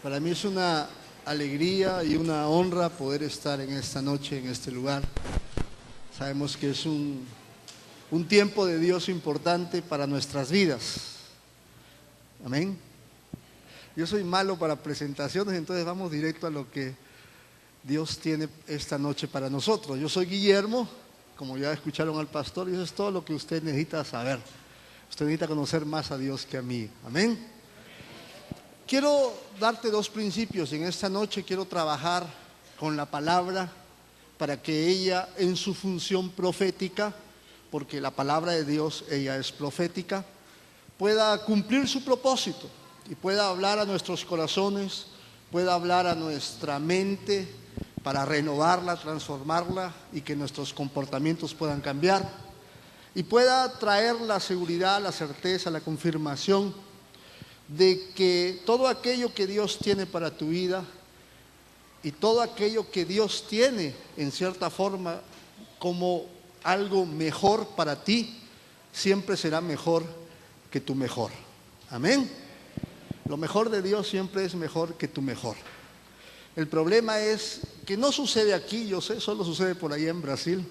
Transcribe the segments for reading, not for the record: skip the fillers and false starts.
Para mí es una alegría y una honra poder estar en esta noche, en este lugar. Sabemos que es un tiempo de Dios importante para nuestras vidas. Amén. Yo soy malo para presentaciones, entonces vamos directo a lo que Dios tiene esta noche para nosotros. Yo soy Guillermo, como ya escucharon al pastor, y eso es todo lo que usted necesita saber. Usted necesita conocer más a Dios que a mí. Amén. Quiero darte dos principios. En esta noche quiero trabajar con la palabra para que ella, en su función profética, porque la palabra de Dios, ella es profética, pueda cumplir su propósito y pueda hablar a nuestros corazones, pueda hablar a nuestra mente para renovarla, transformarla y que nuestros comportamientos puedan cambiar y pueda traer la seguridad, la certeza, la confirmación de que todo aquello que Dios tiene para tu vida y todo aquello que Dios tiene en cierta forma como algo mejor para ti, siempre será mejor que tu mejor. Amén. Lo mejor de Dios siempre es mejor que tu mejor. El problema es que no sucede aquí, yo sé, solo sucede por allá en Brasil.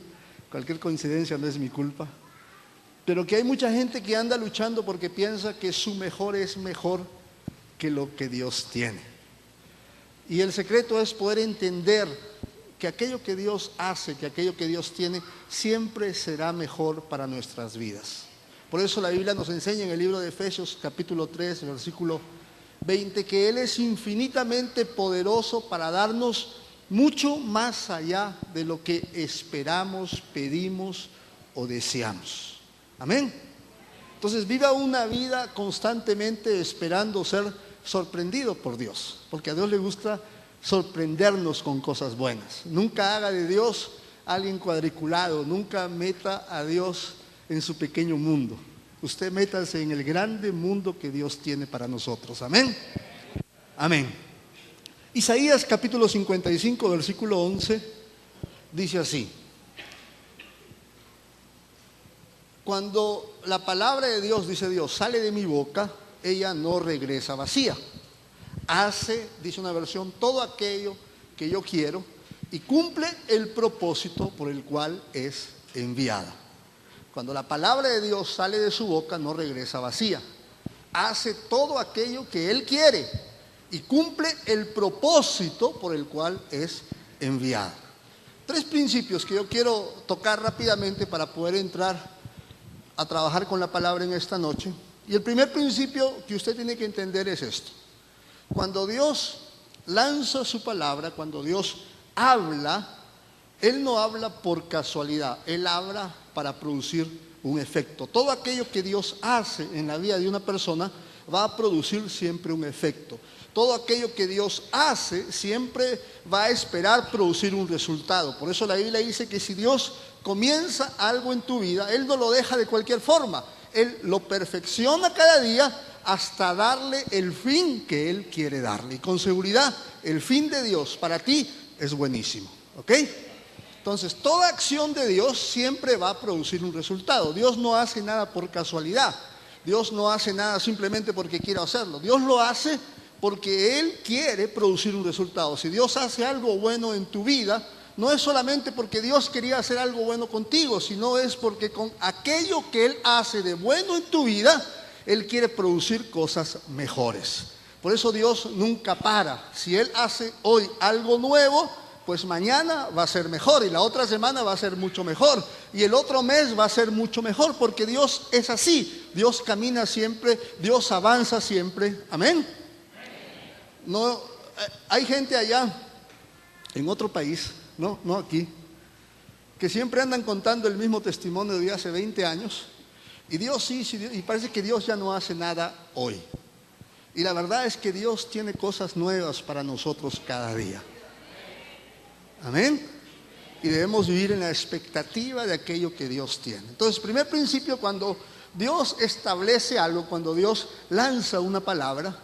Cualquier coincidencia no es mi culpa. Pero que hay mucha gente que anda luchando porque piensa que su mejor es mejor que lo que Dios tiene. Y el secreto es poder entender que aquello que Dios hace, que aquello que Dios tiene, siempre será mejor para nuestras vidas. Por eso la Biblia nos enseña en el libro de Efesios capítulo 3, versículo 20, que Él es infinitamente poderoso para darnos mucho más allá de lo que esperamos, pedimos o deseamos. Amén. Entonces viva una vida constantemente esperando ser sorprendido por Dios, porque a Dios le gusta sorprendernos con cosas buenas. Nunca haga de Dios alguien cuadriculado, nunca meta a Dios en su pequeño mundo. Usted métase en el grande mundo que Dios tiene para nosotros. Amén. Amén. Isaías capítulo 55, versículo 11, dice así: cuando la palabra de Dios, dice Dios, sale de mi boca, ella no regresa vacía. Hace, dice una versión, todo aquello que yo quiero y cumple el propósito por el cual es enviada. Cuando la palabra de Dios sale de su boca, no regresa vacía. Hace todo aquello que Él quiere y cumple el propósito por el cual es enviada. Tres principios que yo quiero tocar rápidamente para poder entrar a trabajar con la palabra en esta noche. Y el primer principio que usted tiene que entender es esto: cuando Dios lanza su palabra, cuando Dios habla, Él no habla por casualidad, Él habla para producir un efecto. Todo aquello que Dios hace en la vida de una persona va a producir siempre un efecto. Todo aquello que Dios hace siempre va a esperar producir un resultado. Por eso la Biblia dice que si Dios comienza algo en tu vida, Él no lo deja de cualquier forma. Él lo perfecciona cada día hasta darle el fin que Él quiere darle. Y con seguridad, el fin de Dios para ti es buenísimo. ¿Ok? Entonces, toda acción de Dios siempre va a producir un resultado. Dios no hace nada por casualidad. Dios no hace nada simplemente porque quiera hacerlo. Dios lo hace porque Él quiere producir un resultado. Si Dios hace algo bueno en tu vida, no es solamente porque Dios quería hacer algo bueno contigo, sino es porque con aquello que Él hace de bueno en tu vida, Él quiere producir cosas mejores. Por eso Dios nunca para. Si Él hace hoy algo nuevo, pues mañana va a ser mejor y la otra semana va a ser mucho mejor y el otro mes va a ser mucho mejor, porque Dios es así. Dios camina siempre, Dios avanza siempre. Amén. No, hay gente allá en otro país, no aquí, que siempre andan contando el mismo testimonio de hace 20 años y Dios sí, y parece que Dios ya no hace nada hoy. Y la verdad es que Dios tiene cosas nuevas para nosotros cada día. Amén. Y debemos vivir en la expectativa de aquello que Dios tiene. Entonces, primer principio: cuando Dios establece algo, cuando Dios lanza una palabra,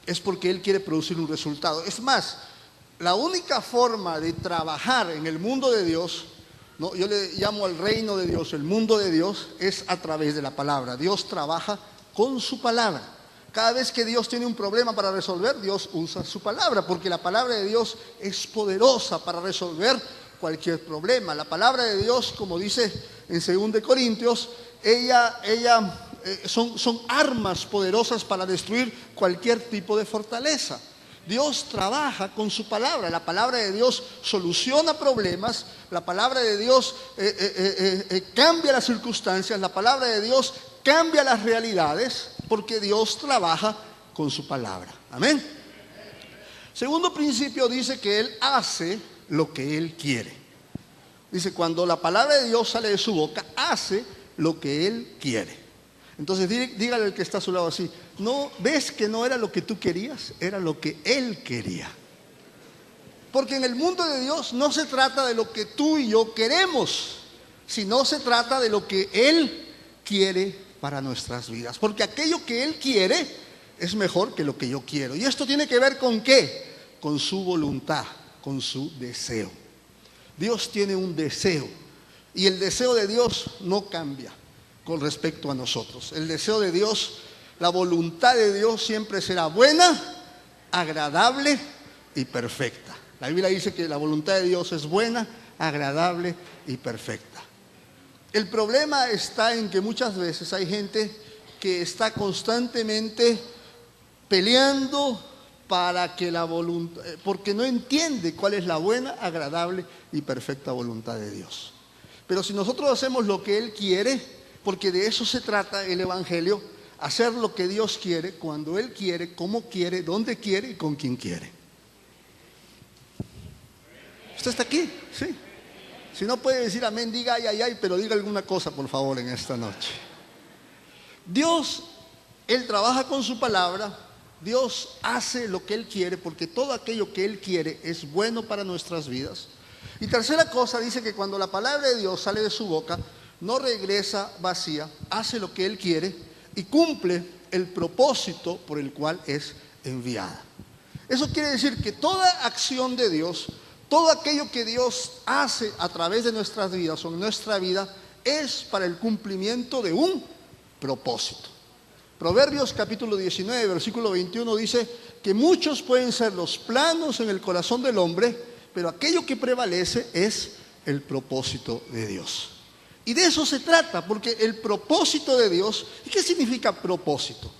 es porque Él quiere producir un resultado. Es más, la única forma de trabajar en el mundo de Dios, ¿no? Yo le llamo al reino de Dios, el mundo de Dios, es a través de la palabra. Dios trabaja con su palabra. Cada vez que Dios tiene un problema para resolver, Dios usa su palabra, porque la palabra de Dios es poderosa para resolver cualquier problema. La palabra de Dios, como dice en 2 Corintios, son armas poderosas para destruir cualquier tipo de fortaleza. Dios trabaja con su palabra. La palabra de Dios soluciona problemas. La palabra de Dios cambia las circunstancias. La palabra de Dios cambia las realidades, porque Dios trabaja con su palabra. Amén. Segundo principio dice que Él hace lo que Él quiere. Dice, cuando la palabra de Dios sale de su boca, hace lo que Él quiere. Entonces dígale al que está a su lado así: ¿no ves que no era lo que tú querías? Era lo que Él quería. Porque en el mundo de Dios no se trata de lo que tú y yo queremos, sino se trata de lo que Él quiere para nuestras vidas. Porque aquello que Él quiere es mejor que lo que yo quiero. ¿Y esto tiene que ver con qué? Con su voluntad, con su deseo. Dios tiene un deseo, y el deseo de Dios no cambia con respecto a nosotros. El deseo de Dios, la voluntad de Dios siempre será buena, agradable y perfecta. La Biblia dice que la voluntad de Dios es buena, agradable y perfecta. El problema está en que muchas veces hay gente que está constantemente peleando para que la voluntad, porque no entiende cuál es la buena, agradable y perfecta voluntad de Dios. Pero si nosotros hacemos lo que Él quiere, porque de eso se trata el Evangelio, hacer lo que Dios quiere, cuando Él quiere, cómo quiere, dónde quiere y con quién quiere. ¿Usted está aquí? Sí. Si no puede decir amén, diga ay, ay, ay, pero diga alguna cosa, por favor, en esta noche. Dios, Él trabaja con su palabra. Dios hace lo que Él quiere, porque todo aquello que Él quiere es bueno para nuestras vidas. Y tercera cosa, dice que cuando la palabra de Dios sale de su boca, no regresa vacía, hace lo que Él quiere y cumple el propósito por el cual es enviada. Eso quiere decir que toda acción de Dios, todo aquello que Dios hace a través de nuestras vidas o en nuestra vida, es para el cumplimiento de un propósito. Proverbios capítulo 19, versículo 21 dice que muchos pueden ser los planos en el corazón del hombre, pero aquello que prevalece es el propósito de Dios. Y de eso se trata, porque el propósito de Dios, ¿y qué significa propósito?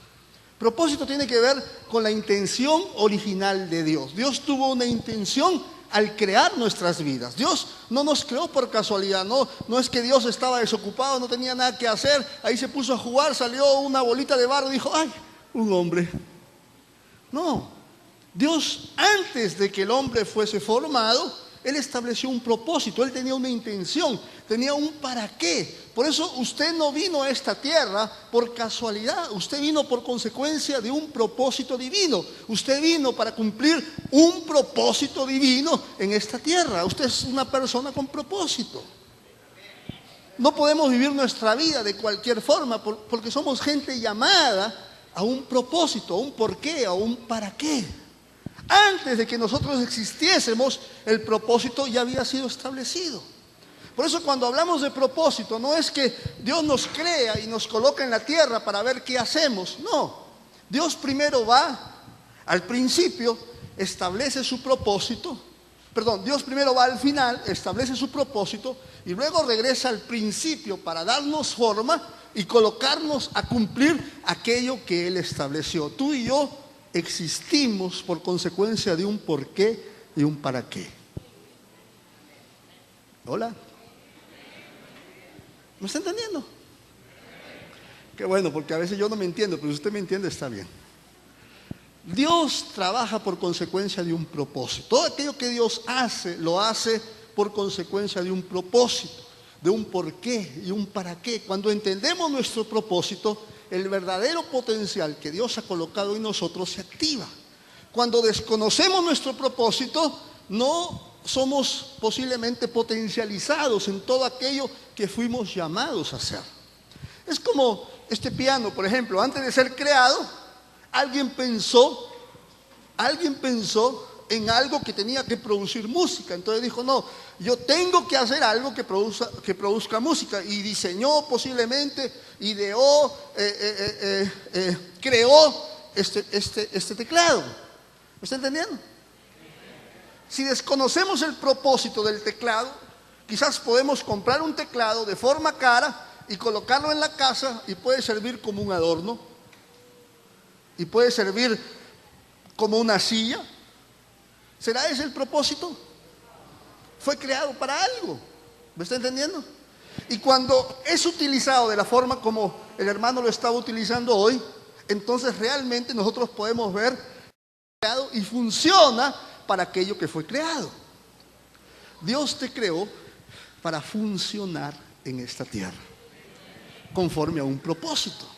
Propósito tiene que ver con la intención original de Dios. Dios tuvo una intención al crear nuestras vidas. Dios no nos creó por casualidad, no es que Dios estaba desocupado, no tenía nada que hacer, ahí se puso a jugar, salió una bolita de barro y dijo, ¡ay, un hombre! No, Dios, antes de que el hombre fuese formado, Él estableció un propósito, Él tenía una intención, tenía un para qué. Por eso usted no vino a esta tierra por casualidad, usted vino por consecuencia de un propósito divino. Usted vino para cumplir un propósito divino en esta tierra. Usted es una persona con propósito. No podemos vivir nuestra vida de cualquier forma porque somos gente llamada a un propósito, a un porqué, a un para qué. Antes de que nosotros existiésemos, el propósito ya había sido establecido. Por eso cuando hablamos de propósito, no es que Dios nos crea y nos coloca en la tierra para ver qué hacemos. No, Dios primero va al principio, establece su propósito. Dios primero va al final, establece su propósito y luego regresa al principio para darnos forma y colocarnos a cumplir aquello que Él estableció. Tú y yo existimos por consecuencia de un porqué y un para qué. ¿Hola? ¿Me está entendiendo? Qué bueno, porque a veces yo no me entiendo, pero si usted me entiende está bien. Dios trabaja por consecuencia de un propósito. Todo aquello que Dios hace, lo hace por consecuencia de un propósito, de un porqué y un para qué. Cuando entendemos nuestro propósito, el verdadero potencial que Dios ha colocado en nosotros se activa. Cuando desconocemos nuestro propósito, no somos posiblemente potencializados en todo aquello que fuimos llamados a hacer. Es como este piano, por ejemplo, antes de ser creado, alguien pensó en algo que tenía que producir música. Entonces dijo, no, yo tengo que hacer algo que produzca música. Y diseñó posiblemente, ideó, creó este teclado. ¿Me está entendiendo? Si desconocemos el propósito del teclado, quizás podemos comprar un teclado de forma cara y colocarlo en la casa y puede servir como un adorno y puede servir como una silla. ¿Será ese el propósito? Fue creado para algo. ¿Me está entendiendo? Y cuando es utilizado de la forma como el hermano lo estaba utilizando hoy, entonces realmente nosotros podemos ver creado y funciona para aquello que fue creado. Dios te creó para funcionar en esta tierra, conforme a un propósito.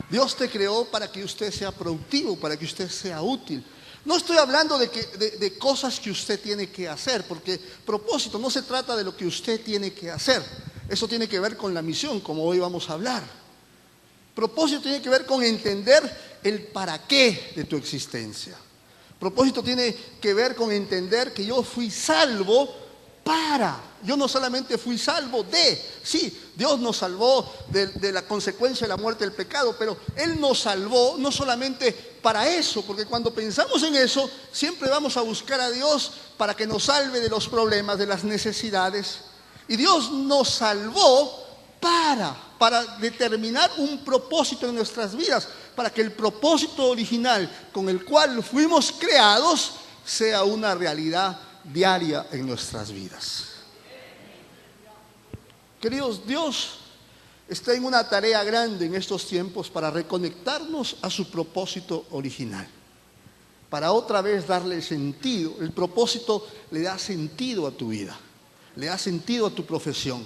Dios te creó para que usted sea productivo, para que usted sea útil. No estoy hablando de cosas que usted tiene que hacer, porque propósito no se trata de lo que usted tiene que hacer. Eso tiene que ver con la misión, como hoy vamos a hablar. Propósito tiene que ver con entender el para qué de tu existencia. Propósito tiene que ver con entender que yo fui salvo para. Yo no solamente fui salvo de. Sí, Dios nos salvó de la consecuencia de la muerte del pecado, pero Él nos salvó no solamente para eso, porque cuando pensamos en eso, siempre vamos a buscar a Dios para que nos salve de los problemas, de las necesidades. Y Dios nos salvó para determinar un propósito en nuestras vidas, para que el propósito original con el cual fuimos creados sea una realidad diaria en nuestras vidas. Queridos, Dios está en una tarea grande en estos tiempos para reconectarnos a su propósito original, para otra vez darle sentido. El propósito le da sentido a tu vida, le da sentido a tu profesión,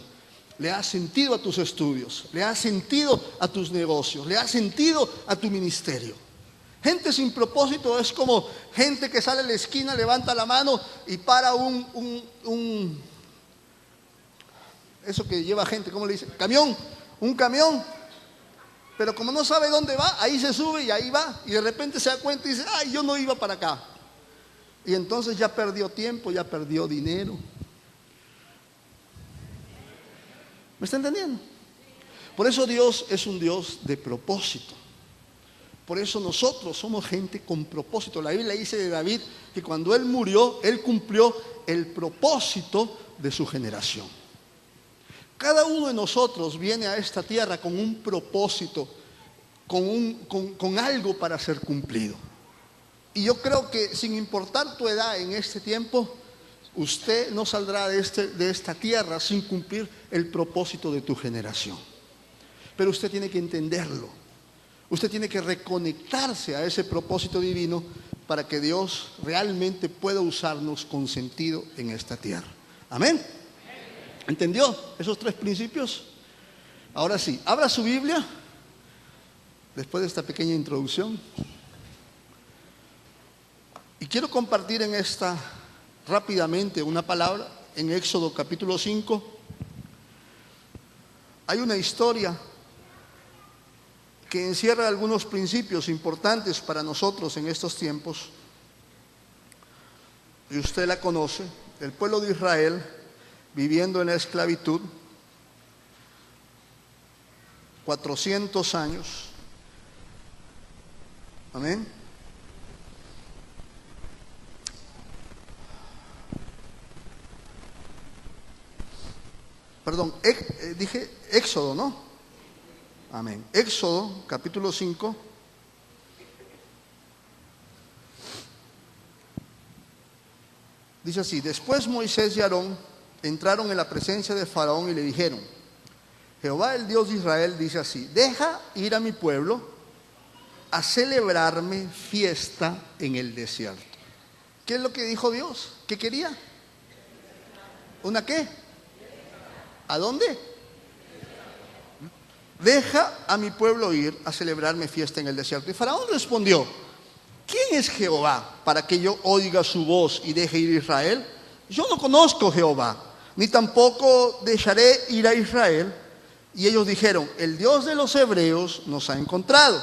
le da sentido a tus estudios, le da sentido a tus negocios, le da sentido a tu ministerio. Gente sin propósito es como gente que sale a la esquina, levanta la mano y para eso que lleva gente, ¿cómo le dice? Un camión, pero como no sabe dónde va, ahí se sube y ahí va, y de repente se da cuenta y dice, ay, yo no iba para acá. Y entonces ya perdió tiempo, ya perdió dinero. ¿Me está entendiendo? Por eso Dios es un Dios de propósito. Por eso nosotros somos gente con propósito. La Biblia dice de David que cuando él murió, él cumplió el propósito de su generación. Cada uno de nosotros viene a esta tierra con un propósito, con algo para ser cumplido. Y yo creo que sin importar tu edad en este tiempo, usted no saldrá de esta tierra sin cumplir el propósito de tu generación. Pero usted tiene que entenderlo. Usted tiene que reconectarse a ese propósito divino para que Dios realmente pueda usarnos con sentido en esta tierra. Amén. ¿Entendió esos 3 principios? Ahora sí, abra su Biblia, después de esta pequeña introducción. Y quiero compartir en esta rápidamente una palabra en Éxodo capítulo 5. Hay una historia que encierra algunos principios importantes para nosotros en estos tiempos. Y usted la conoce, el pueblo de Israel viviendo en la esclavitud 400 años. Amén. Perdón, dije Éxodo, ¿no? Amén. Éxodo, capítulo 5. Dice así: después Moisés y Aarón entraron en la presencia de Faraón y le dijeron: Jehová, el Dios de Israel, dice así: deja ir a mi pueblo a celebrarme fiesta en el desierto. ¿Qué es lo que dijo Dios? ¿Qué quería? ¿Una qué? ¿A dónde? Deja a mi pueblo ir a celebrarme fiesta en el desierto. Y Faraón respondió: ¿quién es Jehová para que yo oiga su voz y deje ir a Israel? Yo no conozco a Jehová, ni tampoco dejaré ir a Israel. Y ellos dijeron: el Dios de los hebreos nos ha encontrado.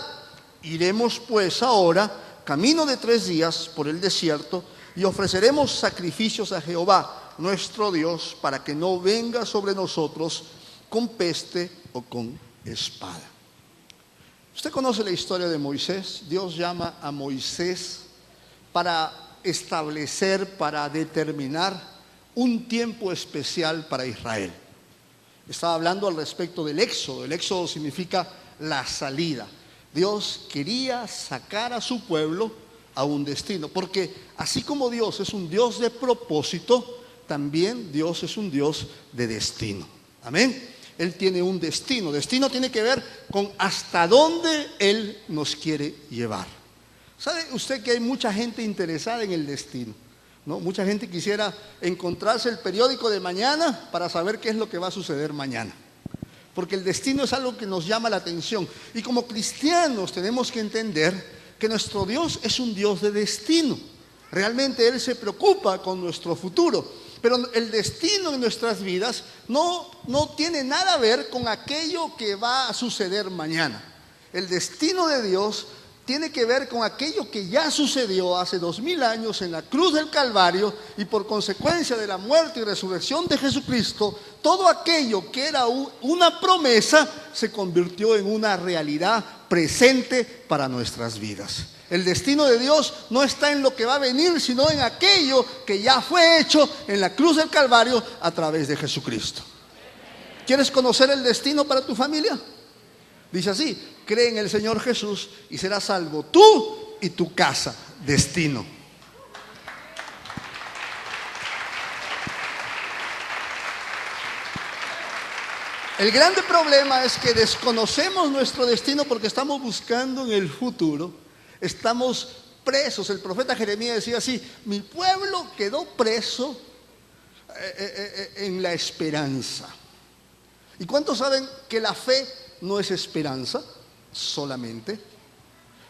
Iremos pues ahora, camino de 3 días por el desierto, y ofreceremos sacrificios a Jehová, nuestro Dios, para que no venga sobre nosotros con peste o con espada. Usted conoce la historia de Moisés. Dios llama a Moisés para establecer, para determinar un tiempo especial para Israel. Estaba hablando al respecto del éxodo. El éxodo significa la salida. Dios quería sacar a su pueblo a un destino, porque así como Dios es un Dios de propósito, también Dios es un Dios de destino. Amén. Él tiene un destino. Destino tiene que ver con hasta dónde Él nos quiere llevar. ¿Sabe usted que hay mucha gente interesada en el destino? ¿No? Mucha gente quisiera encontrarse el periódico de mañana para saber qué es lo que va a suceder mañana. Porque el destino es algo que nos llama la atención. Y como cristianos tenemos que entender que nuestro Dios es un Dios de destino. Realmente Él se preocupa con nuestro futuro. Pero el destino en nuestras vidas no tiene nada a ver con aquello que va a suceder mañana. El destino de Dios tiene que ver con aquello que ya sucedió hace 2000 años en la cruz del Calvario, y por consecuencia de la muerte y resurrección de Jesucristo, todo aquello que era una promesa se convirtió en una realidad presente para nuestras vidas. El destino de Dios no está en lo que va a venir, sino en aquello que ya fue hecho en la cruz del Calvario a través de Jesucristo. ¿Quieres conocer el destino para tu familia? Dice así: cree en el Señor Jesús y serás salvo tú y tu casa. Destino. El grande problema es que desconocemos nuestro destino porque estamos buscando en el futuro. Estamos presos. El profeta Jeremías decía así: mi pueblo quedó preso en la esperanza. ¿Y cuántos saben que la fe no es esperanza solamente?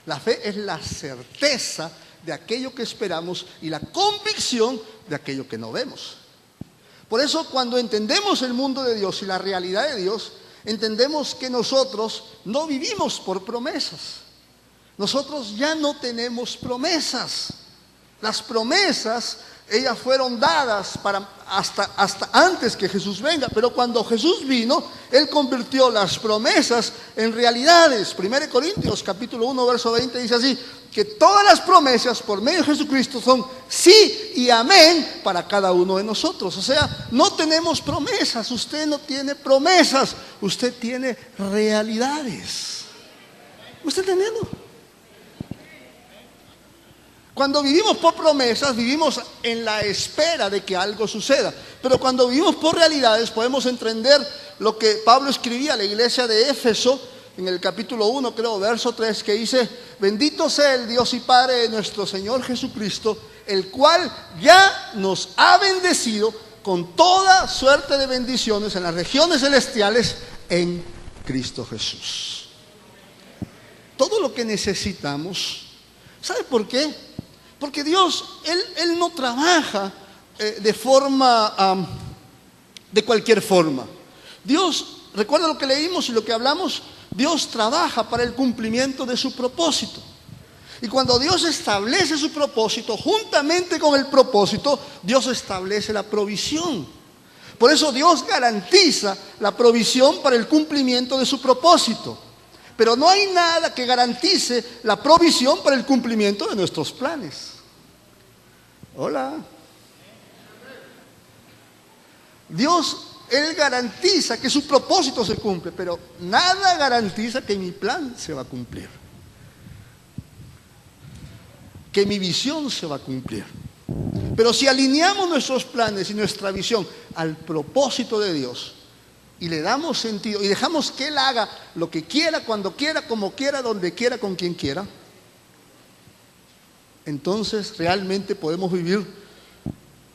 La fe es la certeza de aquello que esperamos y la convicción de aquello que no vemos. Por eso, cuando entendemos el mundo de Dios y la realidad de Dios, entendemos que nosotros no vivimos por promesas. Nosotros ya no tenemos promesas. Las promesas, ellas fueron dadas hasta antes que Jesús venga. Pero cuando Jesús vino, Él convirtió las promesas en realidades. 1 Corintios capítulo 1, verso 20 dice así: que todas las promesas por medio de Jesucristo son sí y amén para cada uno de nosotros. O sea, no tenemos promesas. Usted no tiene promesas. Usted tiene realidades. ¿Usted entendiendo? Cuando vivimos por promesas, vivimos en la espera de que algo suceda. Pero cuando vivimos por realidades, podemos entender lo que Pablo escribía a la iglesia de Éfeso, en el capítulo 1, creo, verso 3, que dice: bendito sea el Dios y Padre de nuestro Señor Jesucristo, el cual ya nos ha bendecido con toda suerte de bendiciones en las regiones celestiales en Cristo Jesús. Todo lo que necesitamos, ¿sabe por qué? Porque Dios, Él no trabaja de forma, de cualquier forma. Dios, recuerda lo que leímos y lo que hablamos, Dios trabaja para el cumplimiento de su propósito. Y cuando Dios establece su propósito, juntamente con el propósito, Dios establece la provisión. Por eso Dios garantiza la provisión para el cumplimiento de su propósito. Pero no hay nada que garantice la provisión para el cumplimiento de nuestros planes. Hola. Dios, Él garantiza que su propósito se cumple, pero nada garantiza que mi plan se va a cumplir, que mi visión se va a cumplir. Pero si alineamos nuestros planes y nuestra visión al propósito de Dios, y le damos sentido y dejamos que Él haga lo que quiera, cuando quiera, como quiera, donde quiera, con quien quiera, entonces realmente podemos vivir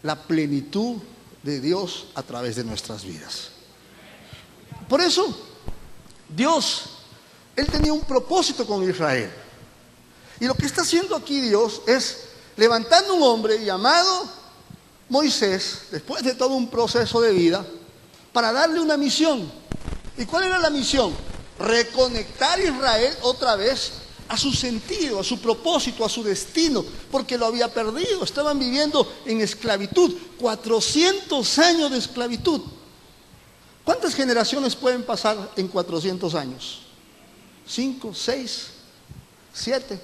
la plenitud de Dios a través de nuestras vidas. Por eso Dios, Él tenía un propósito con Israel. Y lo que está haciendo aquí Dios es levantando un hombre llamado Moisés, después de todo un proceso de vida, para darle una misión. ¿Y cuál era la misión? Reconectar a Israel otra vez a su sentido, a su propósito, a su destino, porque lo había perdido. Estaban viviendo en esclavitud, 400 años de esclavitud. ¿Cuántas generaciones pueden pasar en 400 años? 5, 6, 7,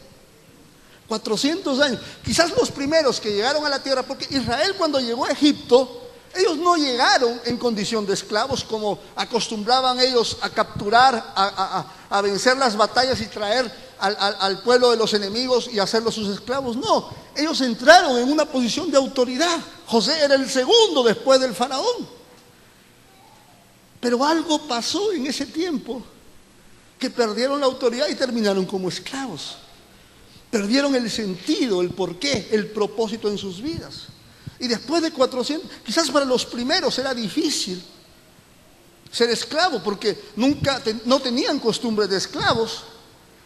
400 años. Quizás los primeros que llegaron a la tierra, porque Israel cuando llegó a Egipto, ellos no llegaron en condición de esclavos como acostumbraban ellos a capturar, a vencer las batallas y traer al pueblo de los enemigos y hacerlos sus esclavos. No, ellos entraron en una posición de autoridad. José era el segundo después del faraón. Pero algo pasó en ese tiempo que perdieron la autoridad y terminaron como esclavos. Perdieron el sentido, el porqué, el propósito en sus vidas. Y después de 400, quizás para los primeros era difícil ser esclavo porque no tenían costumbre de esclavos.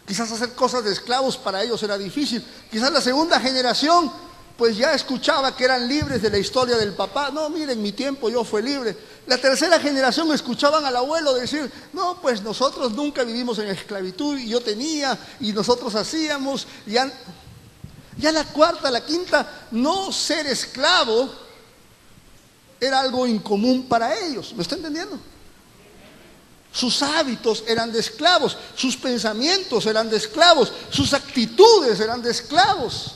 Quizás hacer cosas de esclavos para ellos era difícil. Quizás la segunda generación pues ya escuchaba que eran libres de la historia del papá. No, miren, en mi tiempo yo fui libre. La tercera generación escuchaban al abuelo decir, no, pues nosotros nunca vivimos en esclavitud y yo tenía y nosotros hacíamos. Ya la cuarta, la quinta, no ser esclavo era algo incomún para ellos. ¿Me está entendiendo? Sus hábitos eran de esclavos, sus pensamientos eran de esclavos, sus actitudes eran de esclavos.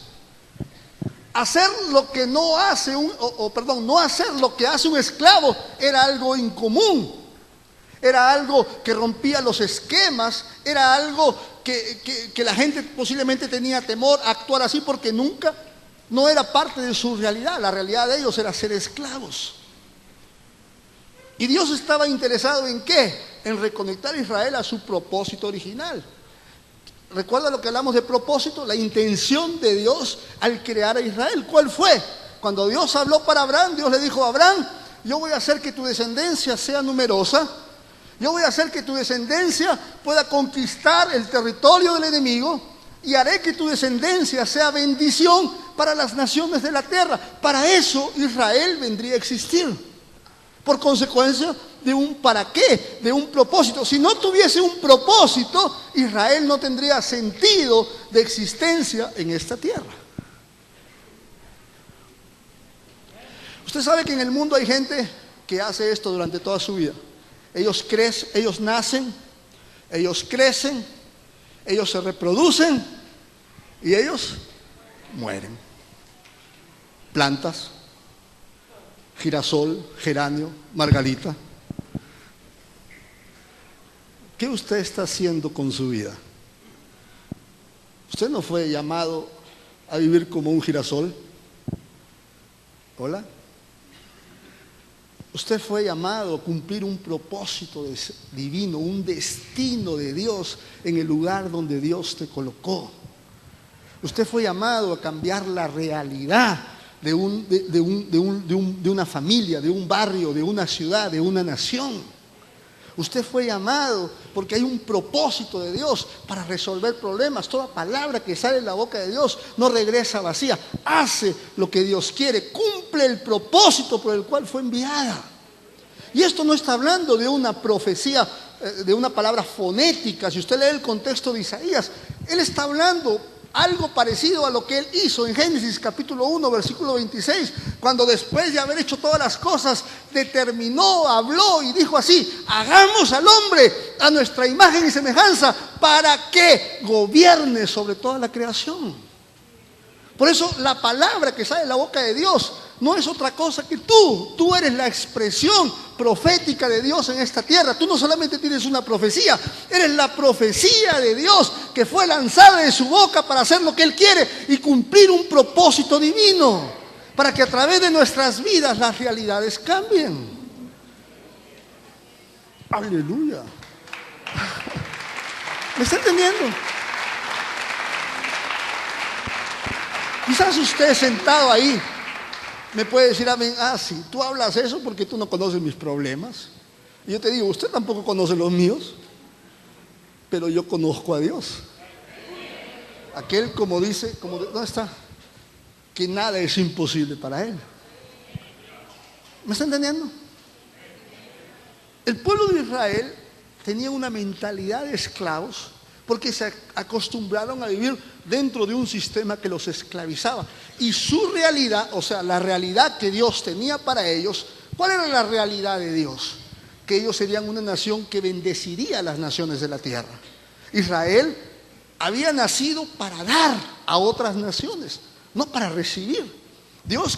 Hacer lo que no hace no hacer lo que hace un esclavo era algo incomún. Era algo que rompía los esquemas, era algo que la gente posiblemente tenía temor a actuar así porque no era parte de su realidad. La realidad de ellos era ser esclavos. Y Dios estaba interesado ¿en qué? En reconectar a Israel a su propósito original. ¿Recuerda lo que hablamos de propósito? La intención de Dios al crear a Israel. ¿Cuál fue? Cuando Dios habló para Abraham, Dios le dijo a Abraham, yo voy a hacer que tu descendencia sea numerosa. Yo voy a hacer que tu descendencia pueda conquistar el territorio del enemigo y haré que tu descendencia sea bendición para las naciones de la tierra. Para eso Israel vendría a existir. Por consecuencia de un para qué, de un propósito. Si no tuviese un propósito, Israel no tendría sentido de existencia en esta tierra. Usted sabe que en el mundo hay gente que hace esto durante toda su vida. Ellos nacen, ellos crecen, ellos se reproducen y ellos mueren. Plantas, girasol, geranio, margarita. ¿Qué usted está haciendo con su vida? Usted no fue llamado a vivir como un girasol. ¿Hola? Usted fue llamado a cumplir un propósito divino, un destino de Dios en el lugar donde Dios te colocó. Usted fue llamado a cambiar la realidad de una familia, de un barrio, de una ciudad, de una nación. Usted fue llamado porque hay un propósito de Dios para resolver problemas. Toda palabra que sale de la boca de Dios no regresa vacía. Hace lo que Dios quiere, cumple el propósito por el cual fue enviada. Y esto no está hablando de una profecía, de una palabra fonética. Si usted lee el contexto de Isaías, él está hablando algo parecido a lo que él hizo en Génesis capítulo 1, versículo 26, cuando después de haber hecho todas las cosas, determinó, habló y dijo así: hagamos al hombre a nuestra imagen y semejanza para que gobierne sobre toda la creación. Por eso la palabra que sale de la boca de Dios no es otra cosa que tú eres la expresión profética de Dios en esta tierra. Tú no solamente tienes una profecía, eres la profecía de Dios que fue lanzada de su boca para hacer lo que Él quiere y cumplir un propósito divino, para que a través de nuestras vidas las realidades cambien. Aleluya. ¿Me está entendiendo? Quizás usted sentado ahí me puede decir amén, sí, tú hablas eso porque tú no conoces mis problemas. Y yo te digo, usted tampoco conoce los míos, pero yo conozco a Dios. Aquel como dice, ¿dónde está? Que nada es imposible para Él. ¿Me está entendiendo? El pueblo de Israel tenía una mentalidad de esclavos porque se acostumbraron a vivir dentro de un sistema que los esclavizaba. Y su realidad, o sea, la realidad que Dios tenía para ellos, ¿cuál era la realidad de Dios? Que ellos serían una nación que bendeciría a las naciones de la tierra. Israel había nacido para dar a otras naciones, no para recibir. Dios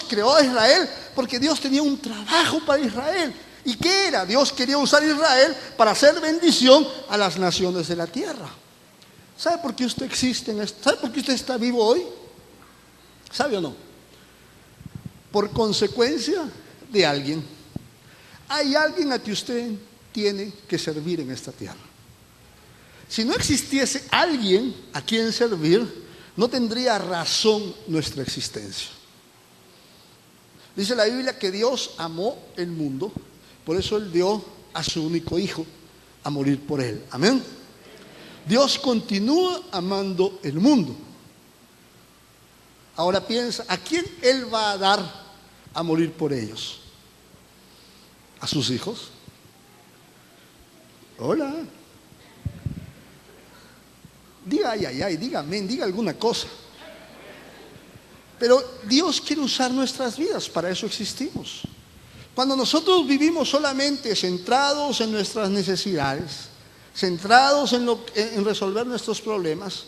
creó a Israel porque Dios tenía un trabajo para Israel. ¿Y qué era? Dios quería usar a Israel para hacer bendición a las naciones de la tierra. ¿Sabe por qué usted existe? ¿Sabe por qué usted está vivo hoy? ¿Sabe o no? Por consecuencia de alguien. Hay alguien a que usted tiene que servir en esta tierra. Si no existiese alguien a quien servir, no tendría razón nuestra existencia. Dice la Biblia que Dios amó el mundo, por eso Él dio a su único hijo a morir por él. Amén. Dios continúa amando el mundo. Ahora piensa, ¿a quién Él va a dar a morir por ellos? ¿A sus hijos? Hola. Diga ay, ay, ay, diga amén, diga alguna cosa. Pero Dios quiere usar nuestras vidas, para eso existimos. Cuando nosotros vivimos solamente centrados en nuestras necesidades, centrados en resolver nuestros problemas,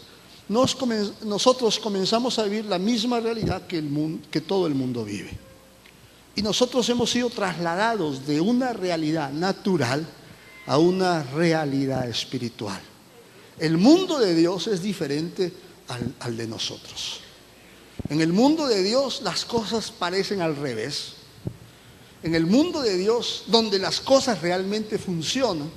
nosotros comenzamos a vivir la misma realidad que todo el mundo vive. Y nosotros hemos sido trasladados de una realidad natural a una realidad espiritual. El mundo de Dios es diferente al de nosotros. En el mundo de Dios las cosas parecen al revés. En el mundo de Dios, donde las cosas realmente funcionan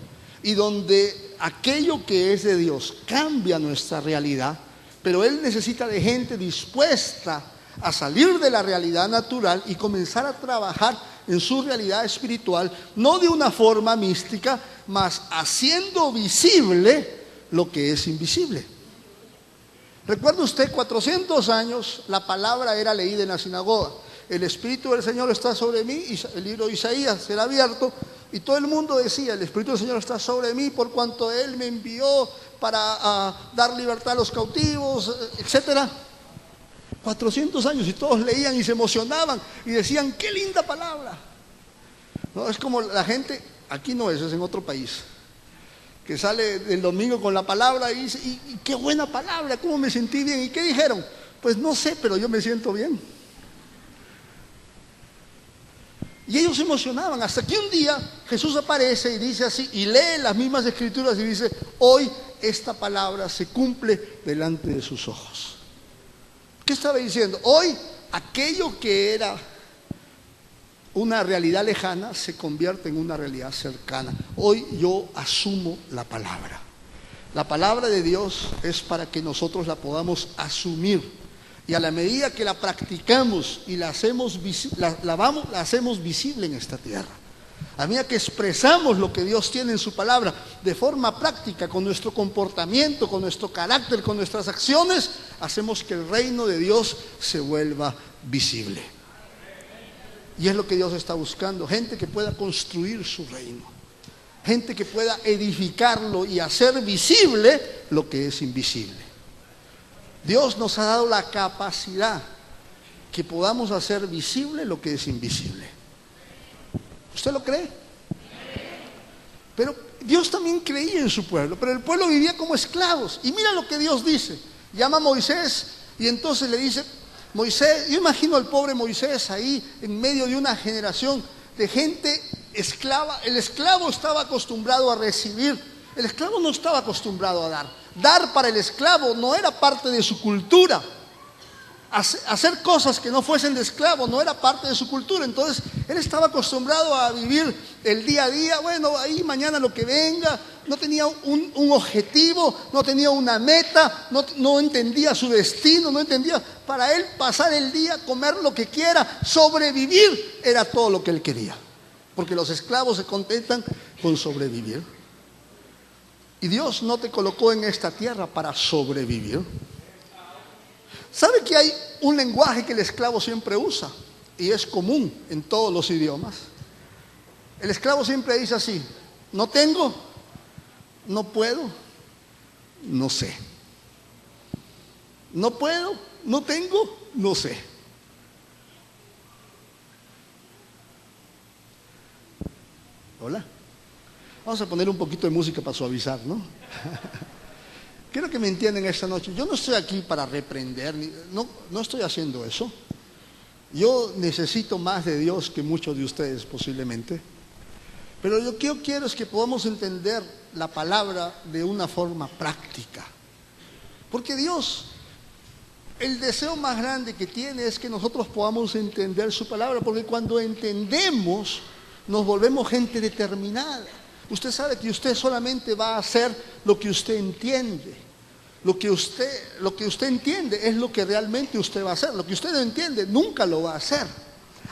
y donde aquello que es de Dios cambia nuestra realidad, pero Él necesita de gente dispuesta a salir de la realidad natural y comenzar a trabajar en su realidad espiritual, no de una forma mística, mas haciendo visible lo que es invisible. Recuerda usted, 400 años la palabra era leída en la sinagoga. El Espíritu del Señor está sobre mí, y el libro de Isaías será abierto, y todo el mundo decía, el Espíritu del Señor está sobre mí por cuanto Él me envió para dar libertad a los cautivos, etcétera. 400 años y todos leían y se emocionaban y decían, qué linda palabra. No, es como la gente, aquí no es en otro país, que sale el domingo con la palabra y dice, y qué buena palabra, cómo me sentí bien. ¿Y qué dijeron? Pues no sé, pero yo me siento bien. Y ellos se emocionaban, hasta que un día Jesús aparece y dice así, y lee las mismas escrituras y dice, hoy esta palabra se cumple delante de sus ojos. ¿Qué estaba diciendo? Hoy aquello que era una realidad lejana se convierte en una realidad cercana. Hoy yo asumo la palabra. La palabra de Dios es para que nosotros la podamos asumir. Y a la medida que la practicamos y la hacemos visible en esta tierra, a medida que expresamos lo que Dios tiene en su palabra de forma práctica, con nuestro comportamiento, con nuestro carácter, con nuestras acciones, hacemos que el reino de Dios se vuelva visible. Y es lo que Dios está buscando, gente que pueda construir su reino, gente que pueda edificarlo y hacer visible lo que es invisible. Dios nos ha dado la capacidad que podamos hacer visible lo que es invisible. ¿Usted lo cree? Pero Dios también creía en su pueblo, pero el pueblo vivía como esclavos. Y mira lo que Dios dice. Llama a Moisés y entonces le dice, Moisés, yo imagino al pobre Moisés ahí en medio de una generación de gente esclava. El esclavo estaba acostumbrado a recibir, el esclavo no estaba acostumbrado a dar. Dar para el esclavo no era parte de su cultura. Hacer cosas que no fuesen de esclavo no era parte de su cultura. Entonces él estaba acostumbrado a vivir el día a día. Bueno, ahí mañana lo que venga. No tenía un objetivo, no tenía una meta, no entendía su destino, no entendía. Para él pasar el día, comer lo que quiera, sobrevivir, era todo lo que él quería. Porque los esclavos se contentan con sobrevivir. Y Dios no te colocó en esta tierra para sobrevivir. ¿Sabe que hay un lenguaje que el esclavo siempre usa? Y es común en todos los idiomas. El esclavo siempre dice así, no tengo, no puedo, no sé. No puedo, no tengo, no sé. Hola. Vamos a poner un poquito de música para suavizar, ¿no? Quiero que me entiendan esta noche. Yo no estoy aquí para reprender, no estoy haciendo eso. Yo necesito más de Dios que muchos de ustedes posiblemente. Pero lo que yo quiero es que podamos entender la palabra de una forma práctica. Porque Dios, el deseo más grande que tiene es que nosotros podamos entender su palabra. Porque cuando entendemos, nos volvemos gente determinada. Usted sabe que usted solamente va a hacer lo que usted entiende. Lo que usted entiende es lo que realmente usted va a hacer. Lo que usted no entiende, nunca lo va a hacer.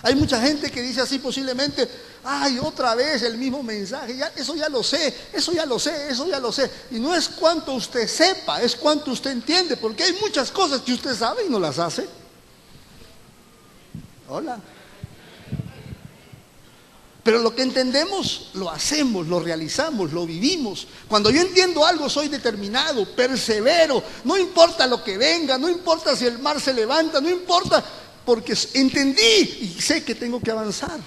Hay mucha gente que dice así posiblemente, ay, otra vez el mismo mensaje, eso ya lo sé. Y no es cuánto usted sepa, es cuánto usted entiende, porque hay muchas cosas que usted sabe y no las hace. Hola. Pero lo que entendemos, lo hacemos, lo realizamos, lo vivimos. Cuando yo entiendo algo, soy determinado, persevero. No importa lo que venga, no importa si el mar se levanta, no importa, porque entendí y sé que tengo que avanzar.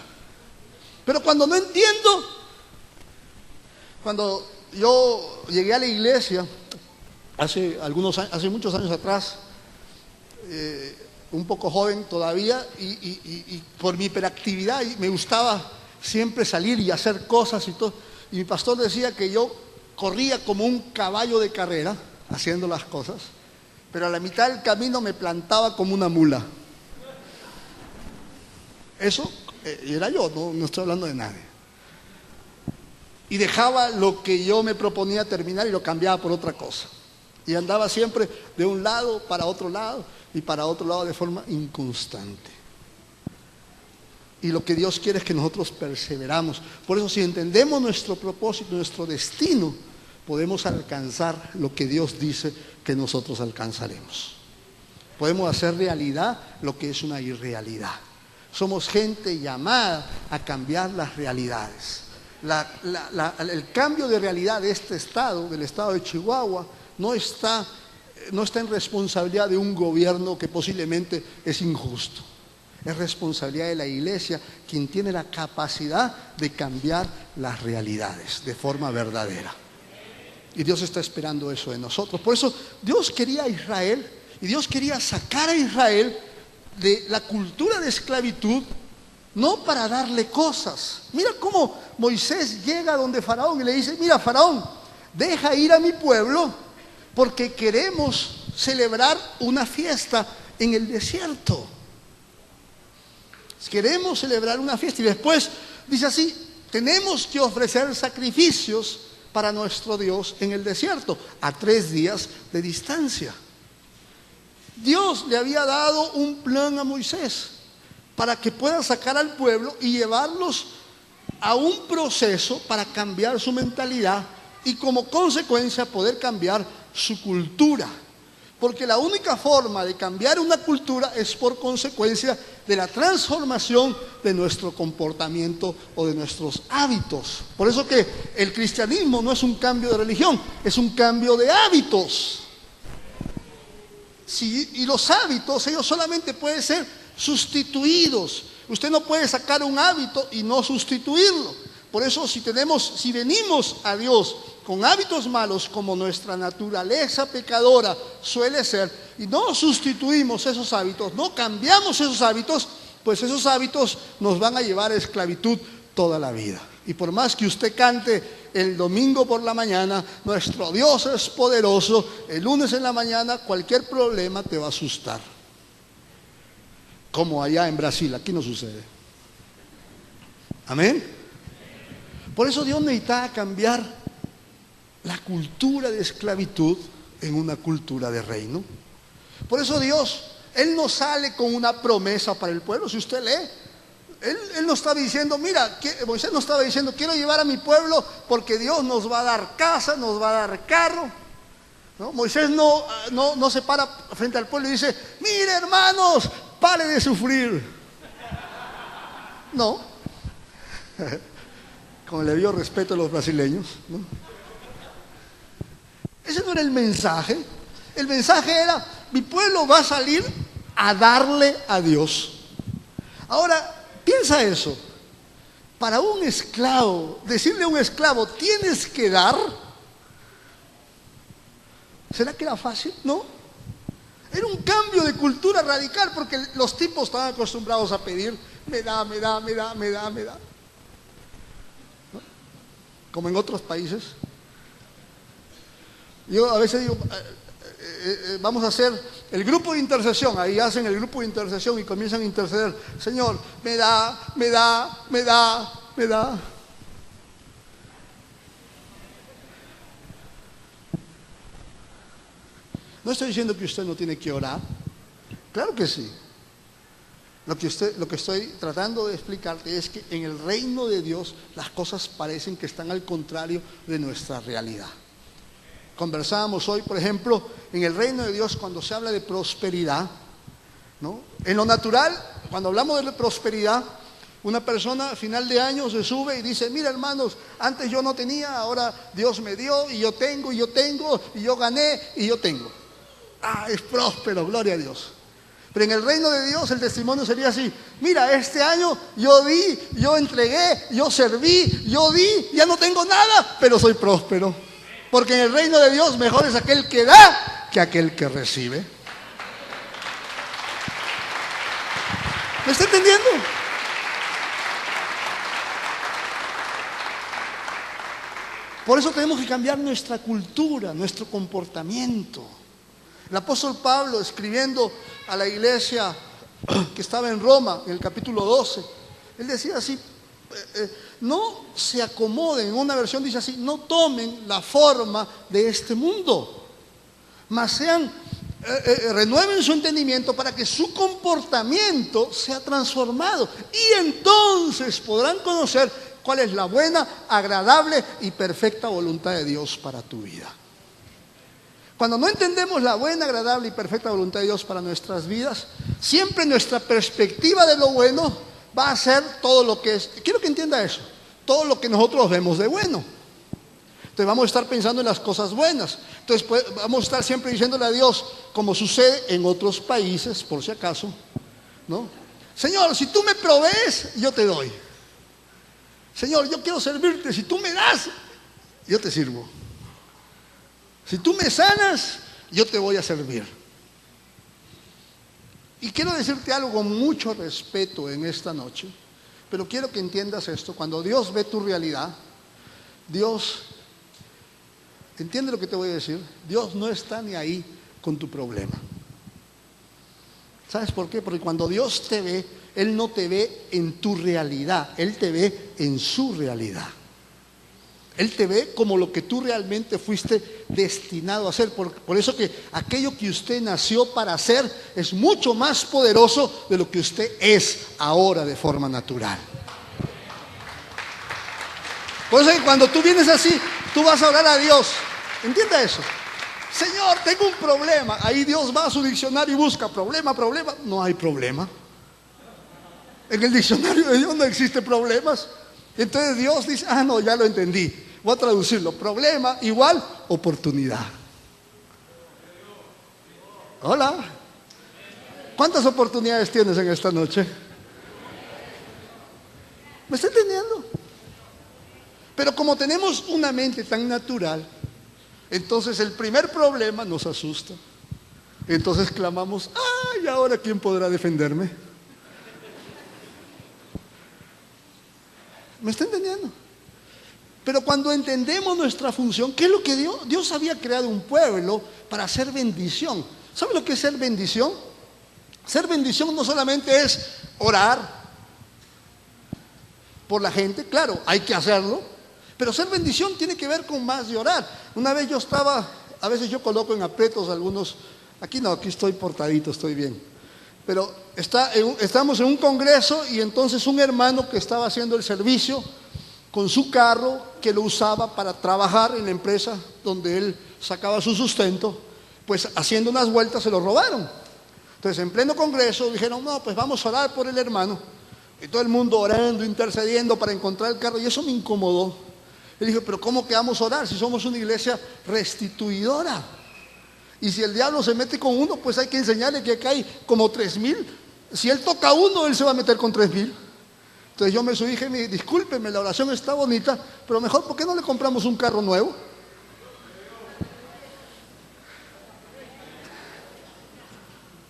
Pero cuando no entiendo, cuando yo llegué a la iglesia, hace muchos años atrás, un poco joven todavía, y por mi hiperactividad me gustaba siempre salir y hacer cosas y todo. Y mi pastor decía que yo corría como un caballo de carrera, haciendo las cosas, pero a la mitad del camino me plantaba como una mula. Eso era yo, no estoy hablando de nadie. Y dejaba lo que yo me proponía terminar y lo cambiaba por otra cosa. Y andaba siempre de un lado para otro lado y para otro lado de forma inconstante. Y lo que Dios quiere es que nosotros perseveramos. Por eso, si entendemos nuestro propósito, nuestro destino, podemos alcanzar lo que Dios dice que nosotros alcanzaremos. Podemos hacer realidad lo que es una irrealidad. Somos gente llamada a cambiar las realidades. El cambio de realidad de este estado, del estado de Chihuahua, no está en responsabilidad de un gobierno que posiblemente es injusto. Es responsabilidad de la iglesia, quien tiene la capacidad de cambiar las realidades de forma verdadera. Y Dios está esperando eso de nosotros. Por eso Dios quería a Israel, y Dios quería sacar a Israel de la cultura de esclavitud, no para darle cosas. Mira cómo Moisés llega donde Faraón y le dice, mira Faraón, deja ir a mi pueblo porque queremos celebrar una fiesta en el desierto. Queremos celebrar una fiesta. Y después dice así, tenemos que ofrecer sacrificios para nuestro Dios en el desierto, a 3 días de distancia. Dios le había dado un plan a Moisés para que pueda sacar al pueblo y llevarlos a un proceso para cambiar su mentalidad y como consecuencia poder cambiar su cultura. Porque la única forma de cambiar una cultura es por consecuencia de la transformación de nuestro comportamiento o de nuestros hábitos. Por eso que el cristianismo no es un cambio de religión, es un cambio de hábitos. Sí, y los hábitos, ellos solamente pueden ser sustituidos. Usted no puede sacar un hábito y no sustituirlo. Por eso si venimos a Dios con hábitos malos como nuestra naturaleza pecadora suele ser, y no sustituimos esos hábitos, no cambiamos esos hábitos, pues esos hábitos nos van a llevar a esclavitud toda la vida. Y por más que usted cante el domingo por la mañana, nuestro Dios es poderoso, el lunes en la mañana cualquier problema te va a asustar. Como allá en Brasil, aquí no sucede. Amén. Por eso Dios necesitaba cambiar la cultura de esclavitud en una cultura de reino. Por eso Dios, Él no sale con una promesa para el pueblo. Si usted lee, Él no estaba diciendo, mira, Moisés no estaba diciendo, quiero llevar a mi pueblo porque Dios nos va a dar casa, nos va a dar carro. ¿No? Moisés no se para frente al pueblo y dice, mire hermanos, pare de sufrir. No. Como le dio respeto a los brasileños, ¿no? Ese no era el mensaje. El mensaje era, mi pueblo va a salir a darle a Dios. Ahora, piensa eso. Para un esclavo, decirle a un esclavo, tienes que dar, ¿será que era fácil? No. Era un cambio de cultura radical porque los tipos estaban acostumbrados a pedir, me da. ¿No? Como en otros países. Yo a veces digo, vamos a hacer el grupo de intercesión. Ahí hacen el grupo de intercesión y comienzan a interceder. Señor, me da. No estoy diciendo que usted no tiene que orar. Claro que sí. Lo que estoy tratando de explicarte es que en el reino de Dios las cosas parecen que están al contrario de nuestra realidad. Conversábamos hoy, por ejemplo, en el reino de Dios cuando se habla de prosperidad, ¿no? En lo natural, cuando hablamos de prosperidad, una persona a final de año se sube y dice, mira hermanos, antes yo no tenía, ahora Dios me dio y yo tengo, y yo gané y yo tengo. Es próspero, gloria a Dios. Pero en el reino de Dios el testimonio sería así, mira, este año yo di, yo entregué, yo serví, yo di, ya no tengo nada, pero soy próspero. Porque en el reino de Dios mejor es aquel que da que aquel que recibe. ¿Me está entendiendo? Por eso tenemos que cambiar nuestra cultura, nuestro comportamiento. El apóstol Pablo, escribiendo a la iglesia que estaba en Roma, en el capítulo 12, él decía así, no se acomoden, en una versión dice así, no tomen la forma de este mundo, mas renueven su entendimiento para que su comportamiento sea transformado y entonces podrán conocer cuál es la buena, agradable y perfecta voluntad de Dios para tu vida. Cuando no entendemos la buena, agradable y perfecta voluntad de Dios para nuestras vidas, siempre nuestra perspectiva de lo bueno va a ser todo lo que es, quiero que entienda eso, todo lo que nosotros vemos de bueno. Entonces vamos a estar pensando en las cosas buenas. Entonces vamos a estar siempre diciéndole a Dios, como sucede en otros países, por si acaso, ¿no? Señor, si tú me provees, yo te doy. Señor, yo quiero servirte, si tú me das, yo te sirvo. Si tú me sanas, yo te voy a servir. Y quiero decirte algo con mucho respeto en esta noche, pero quiero que entiendas esto. Cuando Dios ve tu realidad, Dios, entiende lo que te voy a decir, Dios no está ni ahí con tu problema. ¿Sabes por qué? Porque cuando Dios te ve, Él no te ve en tu realidad, Él te ve en su realidad. Él te ve como lo que tú realmente fuiste destinado a hacer. Por eso que aquello que usted nació para hacer es mucho más poderoso de lo que usted es ahora de forma natural. Por eso que cuando tú vienes así, tú vas a orar a Dios. Entienda eso. Señor, tengo un problema. Ahí Dios va a su diccionario y busca problema. No hay problema. En el diccionario de Dios no existe problemas. Entonces Dios dice, no, ya lo entendí. Voy a traducirlo. Problema igual oportunidad. Hola. ¿Cuántas oportunidades tienes en esta noche? ¿Me está entendiendo? Pero como tenemos una mente tan natural, entonces el primer problema nos asusta. Entonces clamamos, ¿y ahora quién podrá defenderme? ¿Me está entendiendo? Pero cuando entendemos nuestra función, ¿qué es lo que Dios? Dios había creado un pueblo para hacer bendición. ¿Sabe lo que es ser bendición? Ser bendición no solamente es orar por la gente, claro, hay que hacerlo, pero ser bendición tiene que ver con más de orar. Una vez a veces yo coloco en aprietos algunos, aquí no, aquí estoy portadito, estoy bien. Pero estamos en un congreso y entonces un hermano que estaba haciendo el servicio con su carro que lo usaba para trabajar en la empresa donde él sacaba su sustento, pues haciendo unas vueltas se lo robaron. Entonces en pleno congreso dijeron, no, pues vamos a orar por el hermano. Y todo el mundo orando, intercediendo para encontrar el carro, y eso me incomodó. Él dijo, pero ¿cómo que vamos a orar si somos una iglesia restituidora? Y si el diablo se mete con uno, pues hay que enseñarle que acá hay como 3,000. Si él toca uno, él se va a meter con 3,000. Entonces yo me subí y dije, discúlpeme, la oración está bonita, pero mejor, ¿por qué no le compramos un carro nuevo?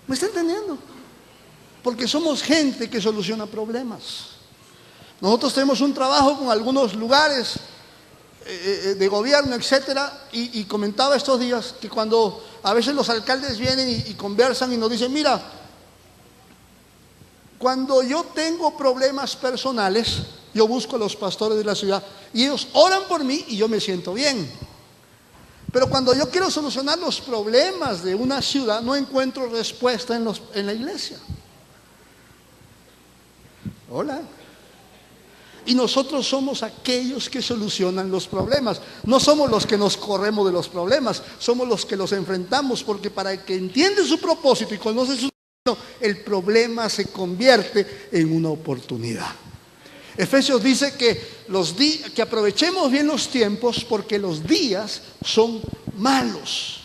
¿Me está entendiendo? Porque somos gente que soluciona problemas. Nosotros tenemos un trabajo con algunos lugares de gobierno, etcétera, y comentaba estos días que cuando a veces los alcaldes vienen y conversan y nos dicen, mira, cuando yo tengo problemas personales, yo busco a los pastores de la ciudad y ellos oran por mí y yo me siento bien. Pero cuando yo quiero solucionar los problemas de una ciudad, no encuentro respuesta en la iglesia. Hola. Y nosotros somos aquellos que solucionan los problemas. No somos los que nos corremos de los problemas, somos los que los enfrentamos, porque para el que entiende su propósito y conoce su destino, el problema se convierte en una oportunidad. Efesios dice que aprovechemos bien los tiempos porque los días son malos.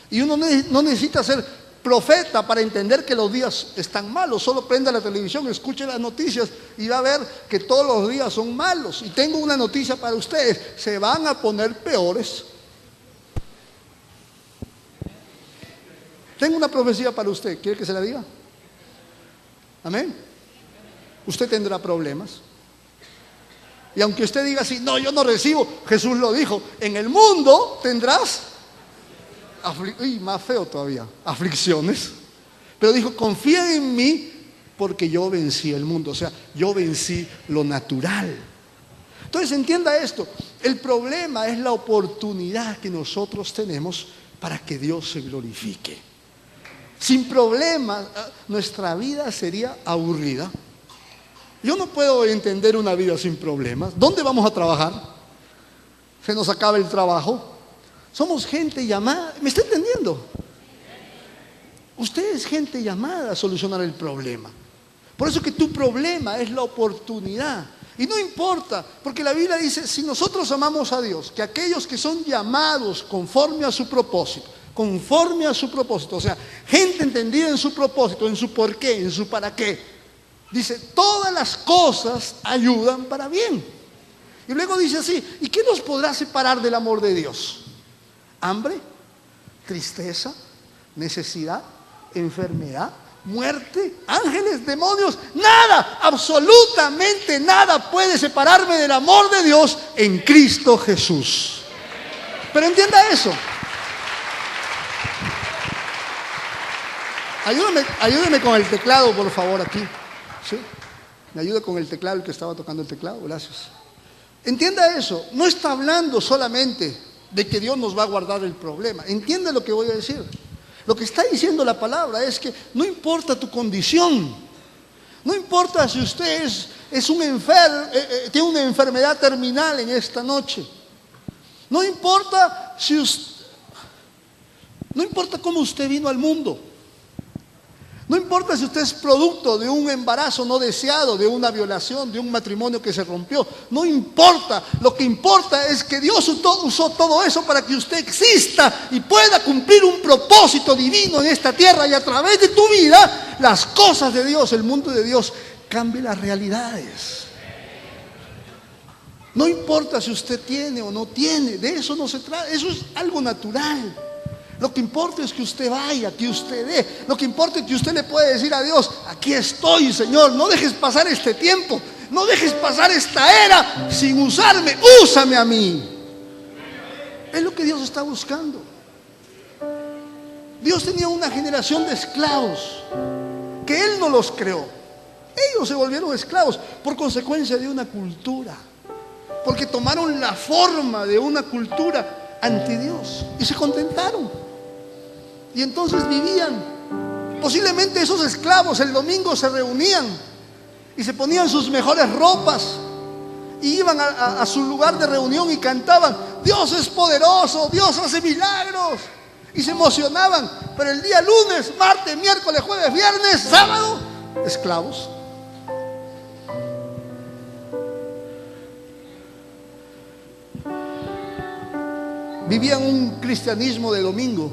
Y uno no necesita ser profeta para entender que los días están malos. Solo prenda la televisión, escuche las noticias y va a ver que todos los días son malos. Y tengo una noticia para ustedes: se van a poner peores. Tengo una profecía para usted, ¿quiere que se la diga? Amén. Usted tendrá problemas. Y aunque usted diga así, no, yo no recibo, Jesús lo dijo, en el mundo tendrás más feo todavía, aflicciones. Pero dijo, confía en mí porque yo vencí el mundo. O sea, yo vencí lo natural. Entonces entienda esto, el problema es la oportunidad que nosotros tenemos para que Dios se glorifique. Sin problemas, nuestra vida sería aburrida. Yo no puedo entender una vida sin problemas. ¿Dónde vamos a trabajar? Se nos acaba el trabajo. Somos gente llamada, ¿me está entendiendo? Usted es gente llamada a solucionar el problema. Por eso que tu problema es la oportunidad. Y no importa, porque la Biblia dice, si nosotros amamos a Dios, que aquellos que son llamados conforme a su propósito, o sea, gente entendida en su propósito, en su por qué, en su para qué, dice, todas las cosas ayudan para bien. Y luego dice así, ¿y qué nos podrá separar del amor de Dios? Hambre, tristeza, necesidad, enfermedad, muerte, ángeles, demonios, nada, absolutamente nada puede separarme del amor de Dios en Cristo Jesús. Pero entienda eso. Ayúdeme con el teclado, por favor, aquí. ¿Sí? Me ayuda con el teclado, el que estaba tocando el teclado, gracias. Entienda eso, no está hablando solamente de que Dios nos va a guardar el problema. Entiende lo que voy a decir. Lo que está diciendo la palabra es que no importa tu condición, no importa si usted es un enfermo, tiene una enfermedad terminal en esta noche, no importa no importa cómo usted vino al mundo, no importa si usted es producto de un embarazo no deseado, de una violación, de un matrimonio que se rompió. No importa. Lo que importa es que Dios usó todo eso para que usted exista y pueda cumplir un propósito divino en esta tierra. Y a través de tu vida, las cosas de Dios, el mundo de Dios, cambie las realidades. No importa si usted tiene o no tiene. De eso no se trata. Eso es algo natural. Lo que importa es que usted vaya, que usted dé. Lo que importa es que usted le puede decir a Dios, aquí estoy, Señor, no dejes pasar este tiempo, no dejes pasar esta era sin usarme, úsame a mí. Es lo que Dios está buscando. Dios tenía una generación de esclavos que Él no los creó. Ellos se volvieron esclavos por consecuencia de una cultura, porque tomaron la forma de una cultura anti Dios y se contentaron. Y entonces vivían. Posiblemente esos esclavos el domingo se reunían y se ponían sus mejores ropas y iban a su lugar de reunión y cantaban, Dios es poderoso, Dios hace milagros, y se emocionaban. Pero el día lunes, martes, miércoles, jueves, viernes, sábado, esclavos. Vivían un cristianismo de domingo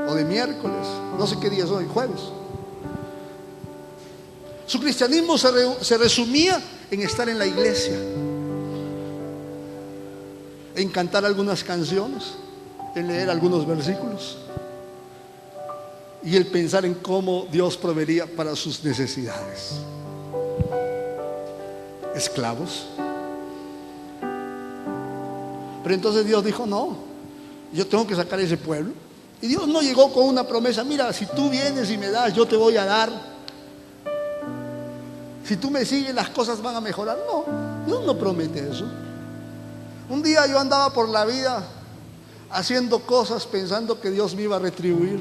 o de miércoles, no sé qué día es hoy, jueves. Su cristianismo se resumía en estar en la iglesia, en cantar algunas canciones, en leer algunos versículos y el pensar en cómo Dios proveería para sus necesidades. Esclavos. Pero entonces Dios dijo: no, yo tengo que sacar a ese pueblo. Y Dios no llegó con una promesa: mira, si tú vienes y me das, yo te voy a dar. Si tú me sigues, las cosas van a mejorar. No, Dios no promete eso. Un día yo andaba por la vida haciendo cosas pensando que Dios me iba a retribuir.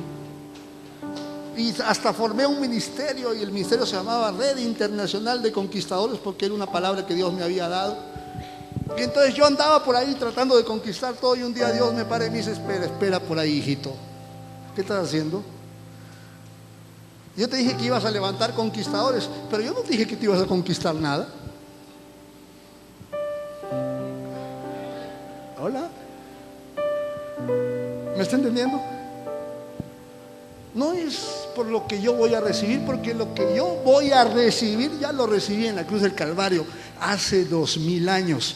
Y hasta formé un ministerio, y el ministerio se llamaba Red Internacional de Conquistadores, porque era una palabra que Dios me había dado. Y entonces yo andaba por ahí tratando de conquistar todo, y un día Dios me para y me dice: espera por ahí, hijito. ¿Qué estás haciendo? Yo te dije que ibas a levantar conquistadores, pero yo no te dije que te ibas a conquistar nada. Hola. ¿Me está entendiendo? No es por lo que yo voy a recibir, porque lo que yo voy a recibir ya lo recibí en la cruz del Calvario hace 2000 años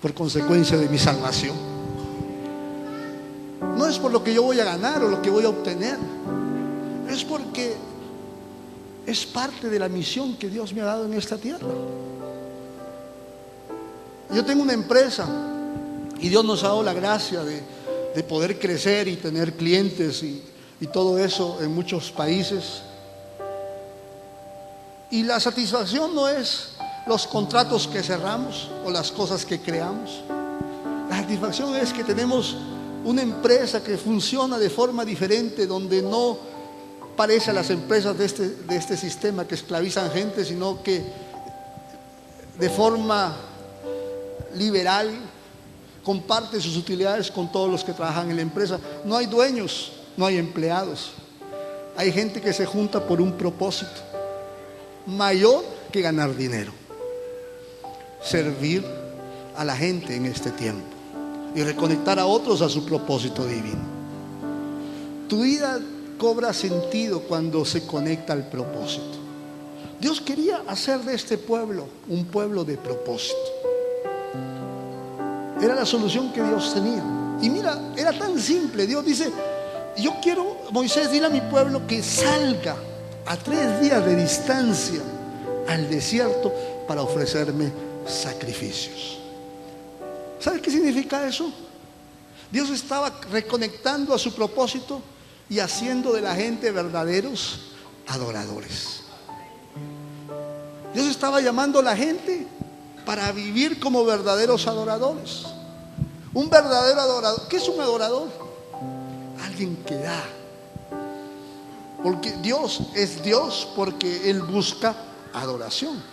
por consecuencia de mi salvación. No es por lo que yo voy a ganar o lo que voy a obtener, es porque es parte de la misión que Dios me ha dado en esta tierra. Yo tengo una empresa y Dios nos ha dado la gracia de poder crecer y tener clientes y todo eso en muchos países. Y la satisfacción no es los contratos que cerramos o las cosas que creamos. La satisfacción es que tenemos una empresa que funciona de forma diferente, donde no parece a las empresas de este sistema que esclavizan gente, sino que de forma liberal comparte sus utilidades con todos los que trabajan en la empresa. No hay dueños, no hay empleados. Hay gente que se junta por un propósito mayor que ganar dinero: servir a la gente en este tiempo y reconectar a otros a su propósito divino. Tu vida cobra sentido cuando se conecta al propósito. Dios quería hacer de este pueblo un pueblo de propósito. Era la solución que Dios tenía. Y mira, era tan simple. Dios dice: yo quiero, Moisés, dile a mi pueblo que salga a 3 días de distancia al desierto para ofrecerme sacrificios. ¿Sabes qué significa eso? Dios estaba reconectando a su propósito y haciendo de la gente verdaderos adoradores. Dios estaba llamando a la gente para vivir como verdaderos adoradores. Un verdadero adorador. ¿Qué es un adorador? Alguien que da. Porque Dios es Dios, porque Él busca adoración.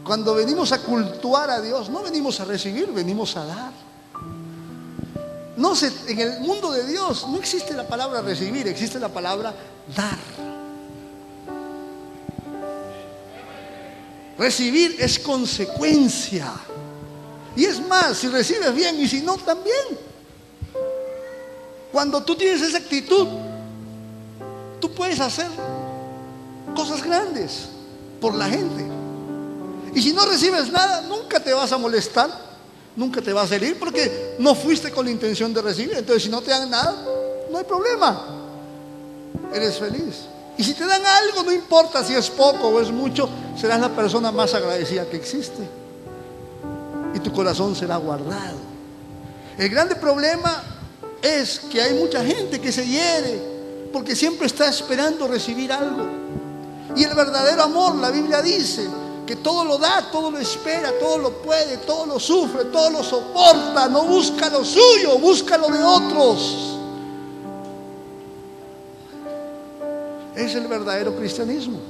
Cuando venimos a cultuar a Dios, no venimos a recibir, venimos a dar. En el mundo de Dios no existe la palabra recibir, existe la palabra dar. Recibir es consecuencia. Y es más, si recibes bien y si no, también. Cuando tú tienes esa actitud, tú puedes hacer cosas grandes por la gente. Y si no recibes nada, nunca te vas a molestar, nunca te vas a herir, porque no fuiste con la intención de recibir. Entonces, si no te dan nada, no hay problema, eres feliz. Y si te dan algo, no importa si es poco o es mucho, serás la persona más agradecida que existe, y tu corazón será guardado. El grande problema es que hay mucha gente que se hiere porque siempre está esperando recibir algo. Y el verdadero amor, la Biblia dice que todo lo da, todo lo espera, todo lo puede, todo lo sufre, todo lo soporta. No busca lo suyo, busca lo de otros. Es el verdadero cristianismo.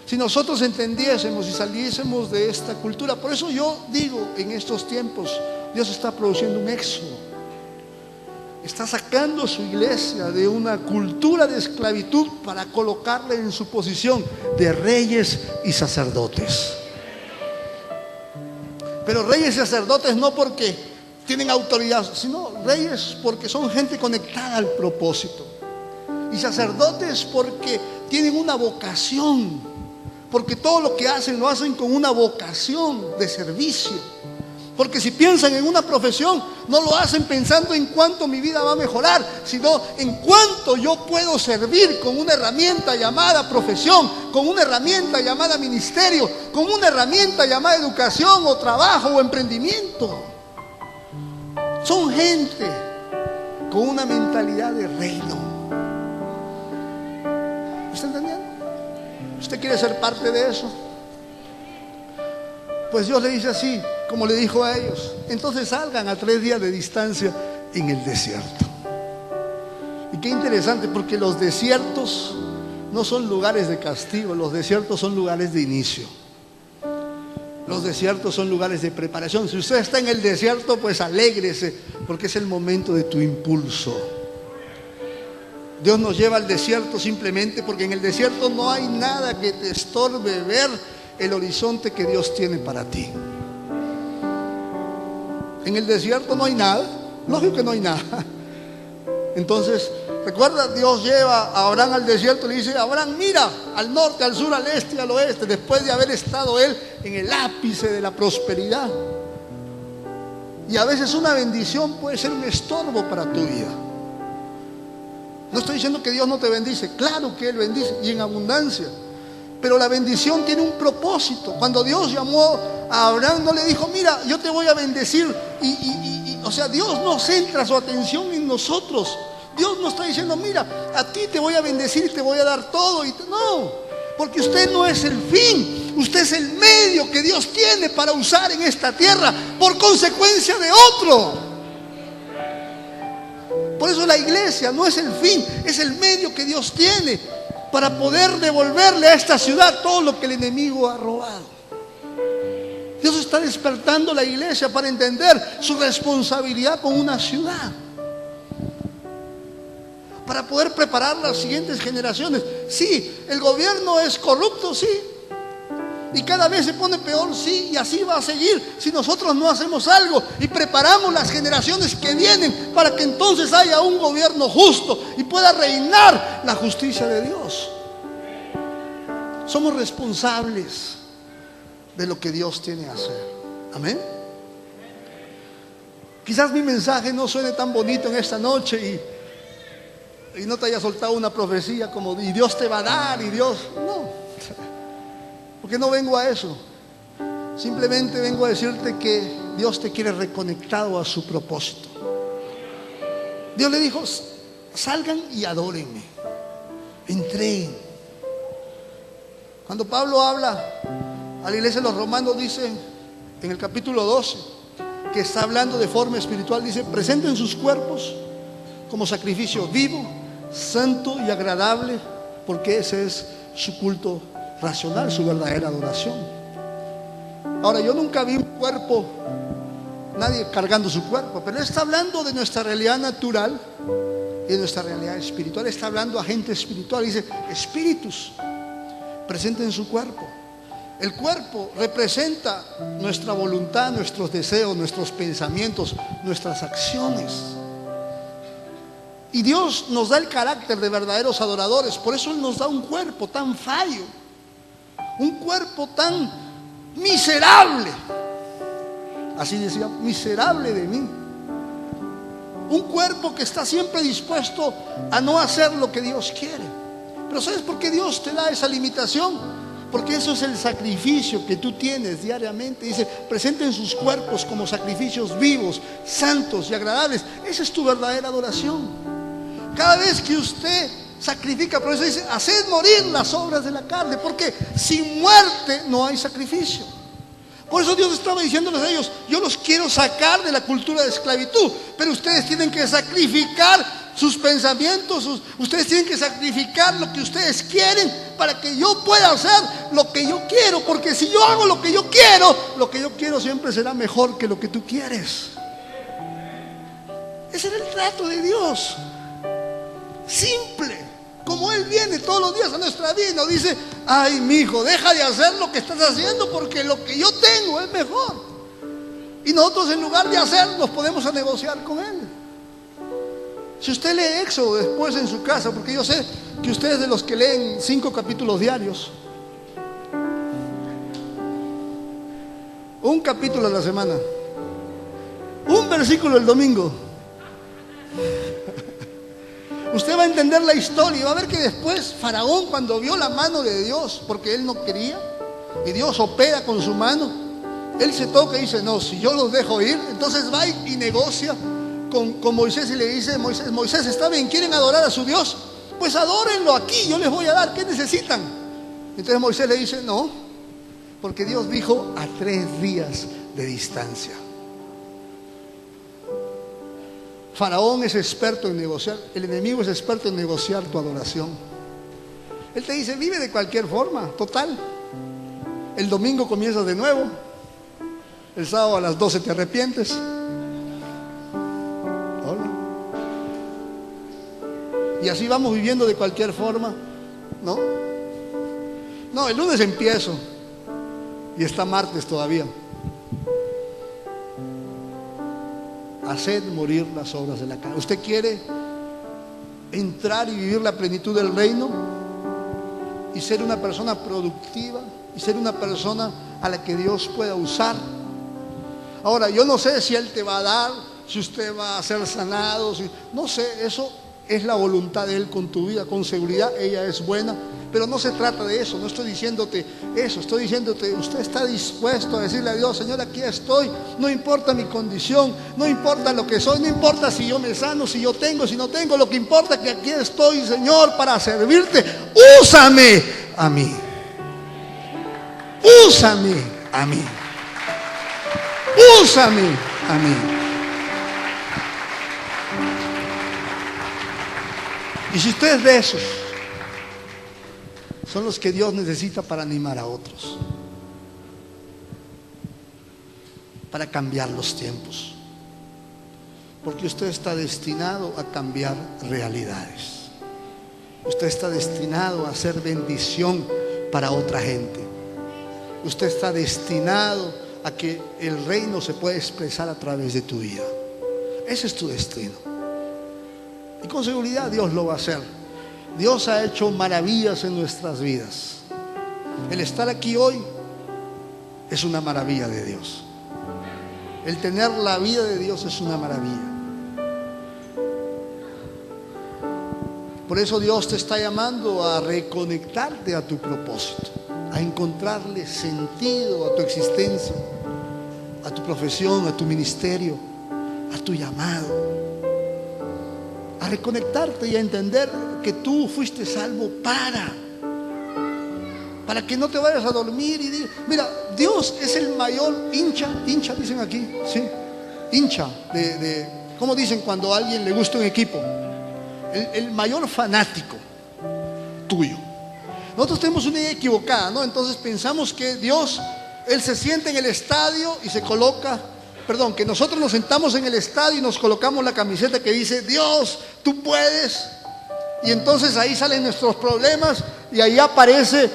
Si nosotros entendiésemos y saliésemos de esta cultura. Por eso yo digo, en estos tiempos Dios está produciendo un éxodo. Está sacando a su iglesia de una cultura de esclavitud para colocarla en su posición de reyes y sacerdotes. Pero reyes y sacerdotes no porque tienen autoridad, sino reyes porque son gente conectada al propósito. Y sacerdotes porque tienen una vocación, porque todo lo que hacen lo hacen con una vocación de servicio. Porque si piensan en una profesión, no lo hacen pensando en cuánto mi vida va a mejorar, sino en cuánto yo puedo servir con una herramienta llamada profesión, con una herramienta llamada ministerio, con una herramienta llamada educación o trabajo o emprendimiento. Son gente con una mentalidad de reino. ¿Me está entendiendo? ¿Usted quiere ser parte de eso? Pues Dios le dice así, como le dijo a ellos: entonces salgan a 3 días de distancia en el desierto. Y qué interesante, porque los desiertos no son lugares de castigo, los desiertos son lugares de inicio. Los desiertos son lugares de preparación. Si usted está en el desierto, pues alégrese, porque es el momento de tu impulso. Dios nos lleva al desierto simplemente porque en el desierto no hay nada que te estorbe ver el horizonte que Dios tiene para ti. En el desierto no hay nada, lógico que no hay nada. Entonces, recuerda, Dios lleva a Abraham al desierto y le dice: Abraham, mira al norte, al sur, al este y al oeste, después de haber estado él en el ápice de la prosperidad. Y a veces una bendición puede ser un estorbo para tu vida. No estoy diciendo que Dios no te bendice, claro que Él bendice y en abundancia. Pero la bendición tiene un propósito. Cuando Dios llamó a Abraham, no le dijo: mira, yo te voy a bendecir. O sea, Dios no centra su atención en nosotros. Dios no está diciendo: mira, a ti te voy a bendecir y te voy a dar todo. No, porque usted no es el fin. Usted es el medio que Dios tiene para usar en esta tierra por consecuencia de otro. Por eso la iglesia no es el fin, es el medio que Dios tiene para poder devolverle a esta ciudad todo lo que el enemigo ha robado. Dios está despertando la iglesia para entender su responsabilidad con una ciudad, para poder preparar las siguientes generaciones. Sí, el gobierno es corrupto, sí, y cada vez se pone peor, sí, y así va a seguir si nosotros no hacemos algo y preparamos las generaciones que vienen para que entonces haya un gobierno justo y pueda reinar la justicia de Dios. Somos responsables de lo que Dios tiene a hacer. Amén. Quizás mi mensaje no suene tan bonito en esta noche y no te haya soltado una profecía como: y Dios te va a dar, y Dios... No, porque no vengo a eso. Simplemente vengo a decirte que Dios te quiere reconectado a su propósito. Dios le dijo: salgan y adórenme, entreguen. Cuando Pablo habla a la iglesia de los romanos, dice en el capítulo 12, que está hablando de forma espiritual, dice: presenten sus cuerpos como sacrificio vivo, santo y agradable, porque ese es su culto racional, su verdadera adoración. Ahora, yo nunca vi un cuerpo, nadie cargando su cuerpo, pero él está hablando de nuestra realidad natural y de nuestra realidad espiritual. Está hablando a gente espiritual, dice: espíritus, presenten su cuerpo. El cuerpo representa nuestra voluntad, nuestros deseos, nuestros pensamientos, nuestras acciones. Y Dios nos da el carácter de verdaderos adoradores. Por eso Él nos da un cuerpo tan fallo, un cuerpo tan miserable. Así decía: miserable de mí. Un cuerpo que está siempre dispuesto a no hacer lo que Dios quiere. Pero ¿sabes por qué Dios te da esa limitación? Porque eso es el sacrificio que tú tienes diariamente. Dice: presenten sus cuerpos como sacrificios vivos, santos y agradables. Esa es tu verdadera adoración. Cada vez que usted sacrifica, por eso dice: haced morir las obras de la carne, porque sin muerte no hay sacrificio. Por eso Dios estaba diciéndoles a ellos: yo los quiero sacar de la cultura de esclavitud, pero ustedes tienen que sacrificar sus pensamientos, ustedes tienen que sacrificar lo que ustedes quieren para que yo pueda hacer lo que yo quiero. Porque si yo hago lo que yo quiero siempre será mejor que lo que tú quieres. Ese era el trato de Dios. Simple, como Él viene todos los días a nuestra vida y nos dice: ay, mi hijo, deja de hacer lo que estás haciendo porque lo que yo tengo es mejor. Y nosotros, en lugar de hacer, nos ponemos a negociar con Él. Si usted lee Éxodo después en su casa, porque yo sé que usted es de los que leen 5 capítulos diarios, un capítulo a la semana, un versículo el domingo, usted va a entender la historia y va a ver que después Faraón, cuando vio la mano de Dios, porque él no quería, y Dios opera con su mano, él se toca y dice: no, si yo los dejo ir, entonces va y negocia con Moisés y le dice: Moisés, está bien, ¿quieren adorar a su Dios? Pues adórenlo aquí, yo les voy a dar, ¿qué necesitan? Entonces Moisés le dice: no, porque Dios dijo a 3 días de distancia. Faraón es experto en negociar, el enemigo es experto en negociar tu adoración. Él te dice: vive de cualquier forma, total. El domingo comienzas de nuevo, el sábado a las 12 te arrepientes. Hola. Y así vamos viviendo de cualquier forma, ¿no? No, el lunes empiezo y está martes todavía. Haced morir las obras de la carne. ¿Usted quiere entrar y vivir la plenitud del reino y ser una persona productiva y ser una persona a la que Dios pueda usar? Ahora, yo no sé si Él te va a dar, si usted va a ser sanado, no sé, eso es la voluntad de Él con tu vida. Con seguridad ella es buena, pero no se trata de eso. No estoy diciéndote eso, estoy diciéndote: usted está dispuesto a decirle a Dios: Señor, aquí estoy, no importa mi condición, no importa lo que soy, no importa si yo me sano, si yo tengo, si no tengo, lo que importa es que aquí estoy, Señor, para servirte. Úsame a mí, úsame a mí, úsame a mí. Y si usted es de esos, son los que Dios necesita para animar a otros, para cambiar los tiempos, porque usted está destinado a cambiar realidades. Usted está destinado a ser bendición para otra gente. Usted está destinado a que el reino se pueda expresar a través de tu vida. Ese es tu destino. Y con seguridad Dios lo va a hacer. Dios ha hecho maravillas en nuestras vidas. El estar aquí hoy es una maravilla de Dios. El tener la vida de Dios es una maravilla. Por eso Dios te está llamando a reconectarte a tu propósito, a encontrarle sentido a tu existencia, a tu profesión, a tu ministerio, a tu llamado. A reconectarte y a entender que tú fuiste salvo para que no te vayas a dormir y digas: mira, Dios es el mayor hincha dicen aquí, sí, hincha ¿cómo dicen cuando a alguien le gusta un equipo? El mayor fanático tuyo. Nosotros tenemos una idea equivocada, ¿no? Entonces pensamos que Dios, Él se sienta en el estadio y se coloca, que nosotros nos sentamos en el estadio y nos colocamos la camiseta que dice: Dios, tú puedes. Y entonces ahí salen nuestros problemas y ahí aparece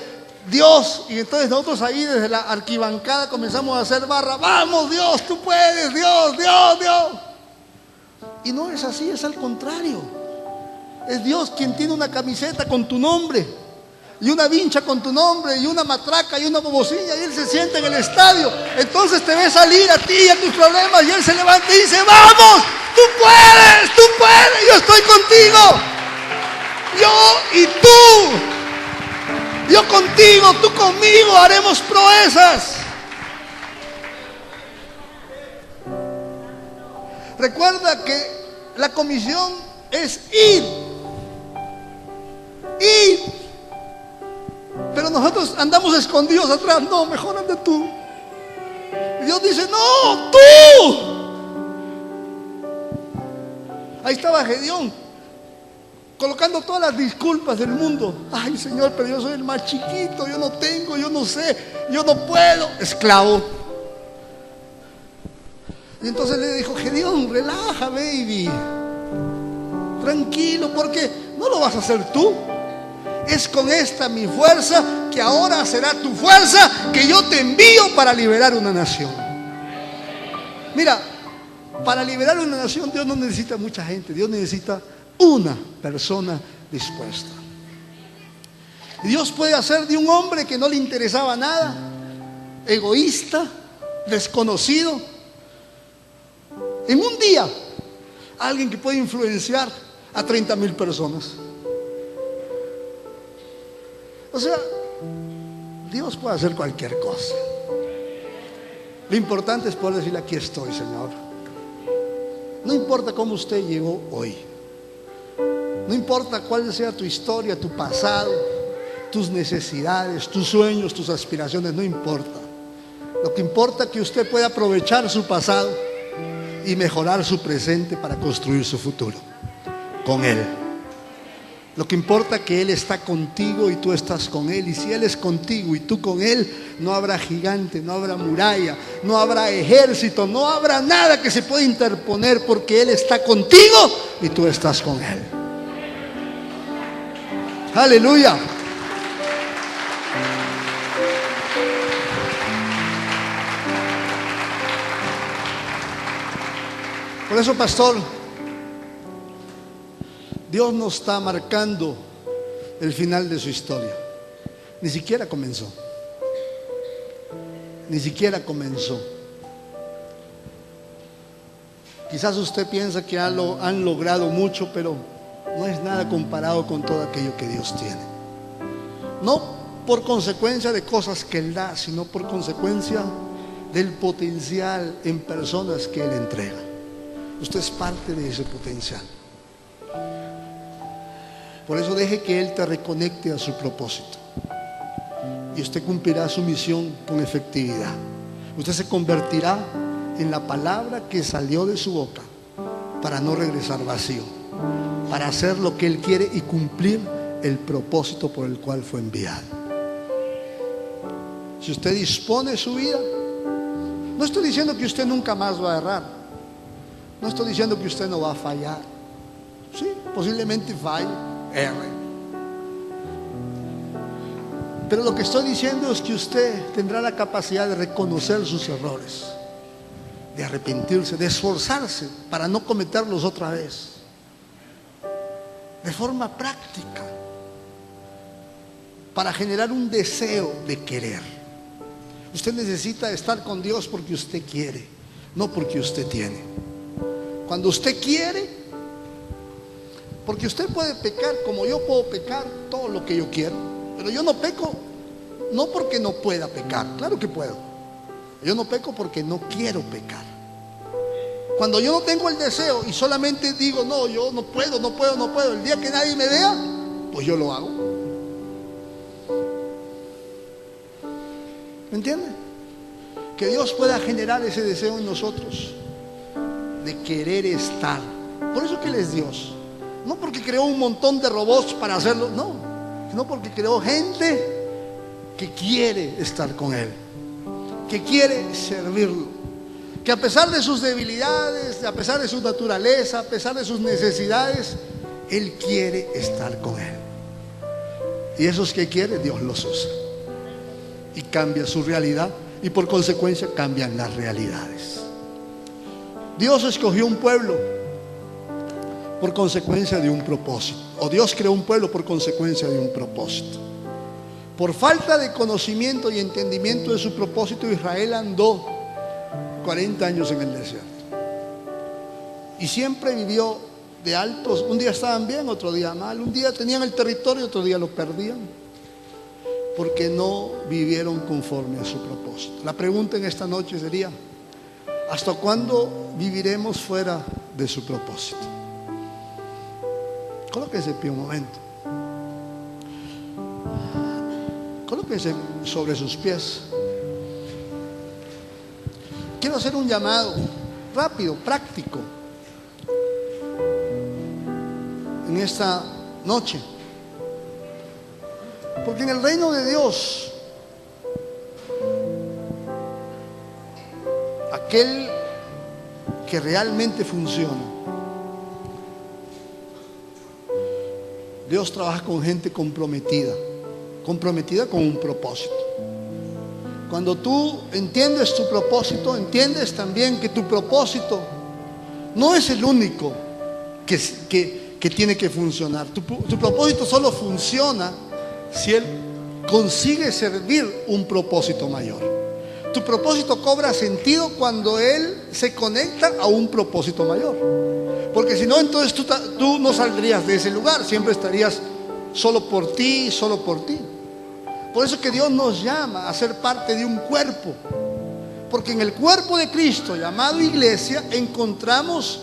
Dios. Y entonces nosotros ahí desde la arquibancada comenzamos a hacer barra: vamos Dios, tú puedes, Dios, Dios, Dios. Y no es así, es al contrario. Es Dios quien tiene una camiseta con tu nombre, y una vincha con tu nombre, y una matraca y una bobocilla, y Él se sienta en el estadio. Entonces te ve salir a ti y a tus problemas, y Él se levanta y dice: vamos, tú puedes, yo estoy contigo, yo y tú, yo contigo, tú conmigo, haremos proezas. Recuerda que la comisión es ir. Pero nosotros andamos escondidos atrás. No, mejor anda tú. Y Dios dice: no, tú. Ahí estaba Gedeón, colocando todas las disculpas del mundo. Ay, Señor, pero yo soy el más chiquito, yo no tengo, yo no sé, yo no puedo. Esclavo. Y entonces le dijo: Gedeón, relaja, baby, tranquilo, porque no lo vas a hacer tú. Es con esta mi fuerza, que ahora será tu fuerza, que yo te envío para liberar una nación. Mira, para liberar una nación Dios no necesita mucha gente. Dios necesita Una persona dispuesta. Y Dios puede hacer de un hombre que no le interesaba nada, egoísta, desconocido, en un día, alguien que puede influenciar a 30,000 personas. O sea, Dios puede hacer cualquier cosa. Lo importante es poder decirle: aquí estoy, Señor. No importa cómo usted llegó hoy. No importa cuál sea tu historia, tu pasado, tus necesidades, tus sueños, tus aspiraciones, no importa. Lo que importa es que usted pueda aprovechar su pasado y mejorar su presente para construir su futuro con Él. Lo que importa es que Él está contigo y tú estás con Él. Y si Él es contigo y tú con Él, no habrá gigante, no habrá muralla, no habrá ejército, no habrá nada que se pueda interponer, porque Él está contigo y tú estás con Él. Aleluya. Por eso, pastor, Dios no está marcando el final de su historia. Ni siquiera comenzó. Ni siquiera comenzó. Quizás usted piensa que han logrado mucho, pero no es nada comparado con todo aquello que Dios tiene. No por consecuencia de cosas que Él da, sino por consecuencia del potencial en personas que Él entrega. Usted es parte de ese potencial. Por eso deje que Él te reconecte a su propósito, y usted cumplirá su misión con efectividad. Usted se convertirá en la palabra que salió de su boca para no regresar vacío, para hacer lo que Él quiere y cumplir el propósito por el cual fue enviado. Si usted dispone su vida, no estoy diciendo que usted nunca más va a errar, no estoy diciendo que usted no va a fallar. Sí, posiblemente falle, erre. Pero lo que estoy diciendo es que usted tendrá la capacidad de reconocer sus errores, de arrepentirse, de esforzarse para no cometerlos otra vez, de forma práctica, para generar un deseo de querer. Usted necesita estar con Dios porque usted quiere, no porque usted tiene. Cuando usted quiere, porque usted puede pecar como yo puedo pecar todo lo que yo quiero, pero yo no peco no porque no pueda pecar, claro que puedo. Yo no peco porque no quiero pecar. Cuando yo no tengo el deseo y solamente digo: no, yo no puedo, el día que nadie me vea, pues yo lo hago. ¿Me entiende? Que Dios pueda generar ese deseo en nosotros de querer estar. Por eso que Él es Dios. No porque creó un montón de robots para hacerlo, no, sino porque creó gente que quiere estar con Él, que quiere servirlo, que a pesar de sus debilidades, a pesar de su naturaleza, a pesar de sus necesidades, Él quiere estar con Él. Y esos que quiere, Dios los usa y cambia su realidad, y por consecuencia cambian las realidades. Dios escogió un pueblo por consecuencia de un propósito, o Dios creó un pueblo por consecuencia de un propósito. Por falta de conocimiento y entendimiento de su propósito, Israel andó 40 años en el desierto y siempre vivió de altos. Un día estaban bien, otro día mal. Un día tenían el territorio, otro día lo perdían, porque no vivieron conforme a su propósito. La pregunta en esta noche sería: ¿hasta cuándo viviremos fuera de su propósito? Colóquese en pie un momento. Colóquese sobre sus pies. Quiero hacer un llamado rápido, práctico, en esta noche. Porque en el reino de Dios, aquel que realmente funciona, Dios trabaja con gente comprometida con un propósito. Cuando tú entiendes tu propósito, entiendes también que tu propósito no es el único que que tiene que funcionar. Tu propósito solo funciona si él consigue servir un propósito mayor. Tu propósito cobra sentido cuando él se conecta a un propósito mayor. Porque si no, entonces tú no saldrías de ese lugar, siempre estarías solo por ti, solo por ti. Por eso que Dios nos llama a ser parte de un cuerpo. Porque en el cuerpo de Cristo, llamado iglesia, encontramos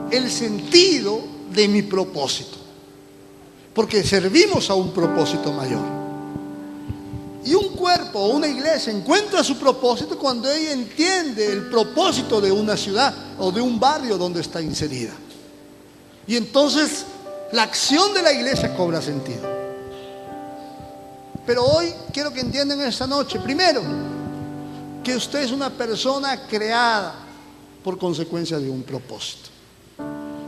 el sentido de mi propósito. Porque servimos a un propósito mayor. Y un cuerpo o una iglesia encuentra su propósito cuando ella entiende el propósito de una ciudad o de un barrio donde está inserida. Y entonces la acción de la iglesia cobra sentido. Pero hoy quiero que entiendan esta noche, primero, que usted es una persona creada por consecuencia de un propósito.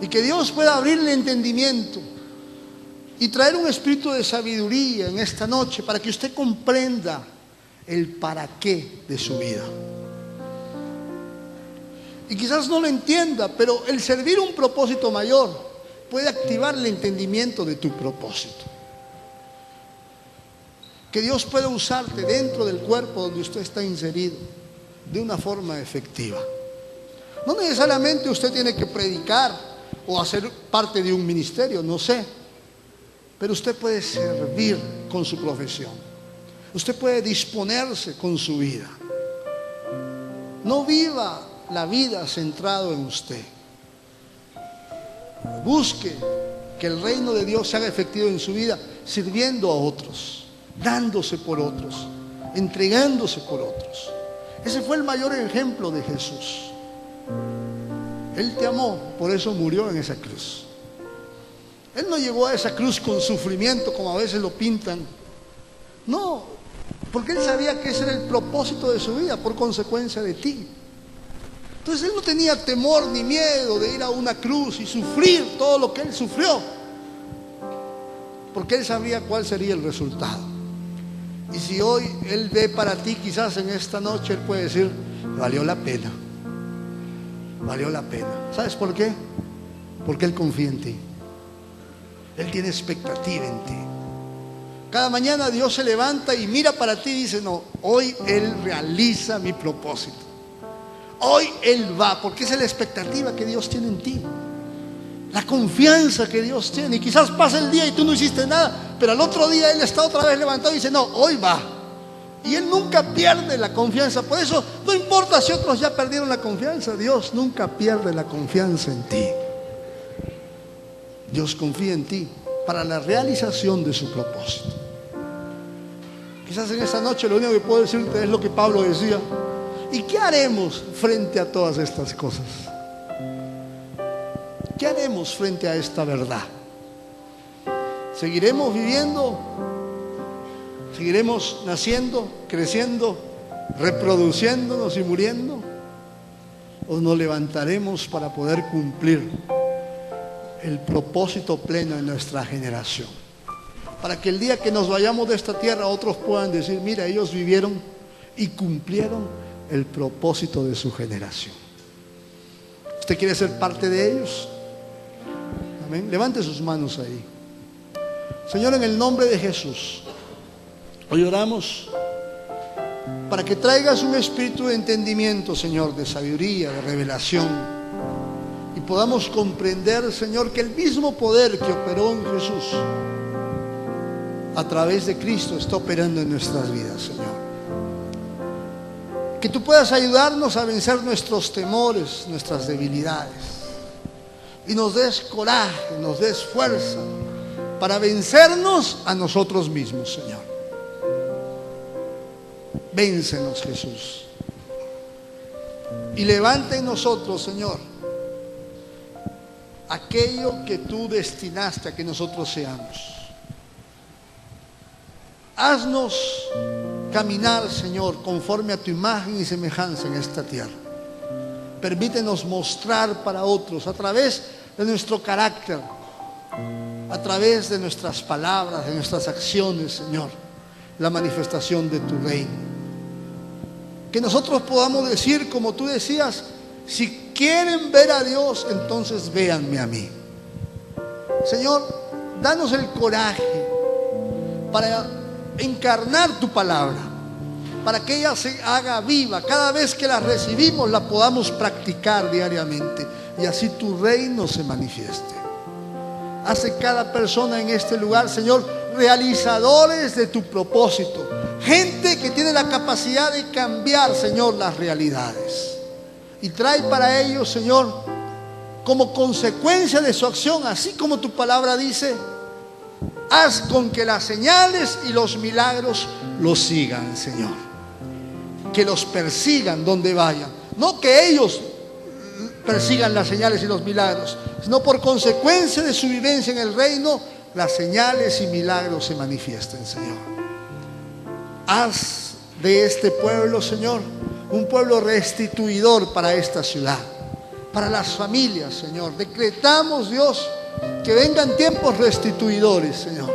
Y que Dios pueda abrirle entendimiento y traer un espíritu de sabiduría en esta noche para que usted comprenda el para qué de su vida. Y quizás no lo entienda, pero el servir un propósito mayor puede activar el entendimiento de tu propósito. Que Dios pueda usarte dentro del cuerpo donde usted está inserido de una forma efectiva. No necesariamente usted tiene que predicar o hacer parte de un ministerio, no sé. Pero usted puede servir con su profesión. Usted puede disponerse con su vida. No viva la vida centrado en usted. Busque que el reino de Dios se haga efectivo en su vida, sirviendo a otros, dándose por otros, entregándose por otros. Ese fue el mayor ejemplo de Jesús. Él te amó, por eso murió en esa cruz. Él no llegó a esa cruz con sufrimiento como a veces lo pintan. No, porque Él sabía que ese era el propósito de su vida por consecuencia de ti. Entonces Él no tenía temor ni miedo de ir a una cruz y sufrir todo lo que Él sufrió, porque Él sabía cuál sería el resultado. Y si hoy Él ve para ti, quizás en esta noche Él puede decir: valió la pena, valió la pena. ¿Sabes por qué? Porque Él confía en ti. Él tiene expectativa en ti. Cada mañana Dios se levanta y mira para ti y dice: no, hoy Él realiza mi propósito. Hoy Él va, porque esa es la expectativa que Dios tiene en ti. La confianza que Dios tiene. Y quizás pasa el día y tú no hiciste nada, pero al otro día Él está otra vez levantado y dice: no, hoy va. Y Él nunca pierde la confianza. Por eso no importa si otros ya perdieron la confianza, Dios nunca pierde la confianza en ti. Dios confía en ti para la realización de su propósito. Quizás en esta noche lo único que puedo decirte es lo que Pablo decía: ¿y qué haremos frente a todas estas cosas? ¿Qué haremos frente a esta verdad? ¿Seguiremos viviendo? ¿Seguiremos naciendo, creciendo, reproduciéndonos y muriendo? ¿O nos levantaremos para poder cumplir el propósito pleno en nuestra generación? Para que el día que nos vayamos de esta tierra otros puedan decir: mira, ellos vivieron y cumplieron el propósito de su generación. ¿Usted quiere ser parte de ellos? Amén. Levante sus manos ahí. Señor, en el nombre de Jesús, hoy oramos para que traigas un espíritu de entendimiento, Señor, de sabiduría, de revelación, y podamos comprender, Señor, que el mismo poder que operó en Jesús a través de Cristo está operando en nuestras vidas, Señor. Que tú puedas ayudarnos a vencer nuestros temores, nuestras debilidades, y nos des coraje, nos des fuerza para vencernos a nosotros mismos, Señor. Véncenos, Jesús, y levanta en nosotros, Señor, aquello que tú destinaste a que nosotros seamos. Haznos caminar, Señor, conforme a tu imagen y semejanza en esta tierra. Permítenos mostrar para otros a través de nuestro carácter, a través de nuestras palabras, de nuestras acciones, Señor, la manifestación de tu reino. Que nosotros podamos decir, como tú decías: si quieren ver a Dios, entonces véanme a mí. Señor, danos el coraje para encarnar tu palabra, para que ella se haga viva. Cada vez que la recibimos, la podamos practicar diariamente, y así tu reino se manifieste. Hace cada persona en este lugar, Señor, realizadores de tu propósito. Gente que tiene la capacidad de cambiar, Señor, las realidades. Y trae para ellos, Señor, como consecuencia de su acción, así como tu palabra dice, haz con que las señales y los milagros los sigan, Señor. Que los persigan donde vayan. No que ellos persigan las señales y los milagros, sino por consecuencia de su vivencia en el reino, las señales y milagros se manifiesten, Señor. Haz de este pueblo, Señor, un pueblo restituidor para esta ciudad, para las familias, Señor. Decretamos, Dios, que vengan tiempos restituidores, Señor.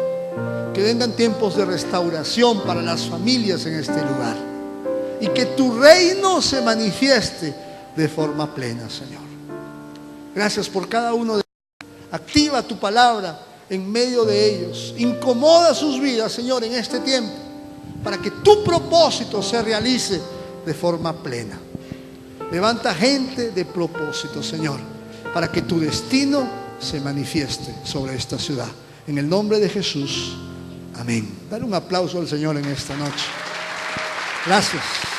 Que vengan tiempos de restauración para las familias en este lugar. Y que tu reino se manifieste de forma plena, Señor. Gracias por cada uno de ellos. Activa tu palabra en medio de ellos. Incomoda sus vidas, Señor, en este tiempo, para que tu propósito se realice de forma plena. Levanta gente de propósito, Señor, para que tu destino se manifieste sobre esta ciudad. En el nombre de Jesús, amén. Dale un aplauso al Señor en esta noche. Gracias.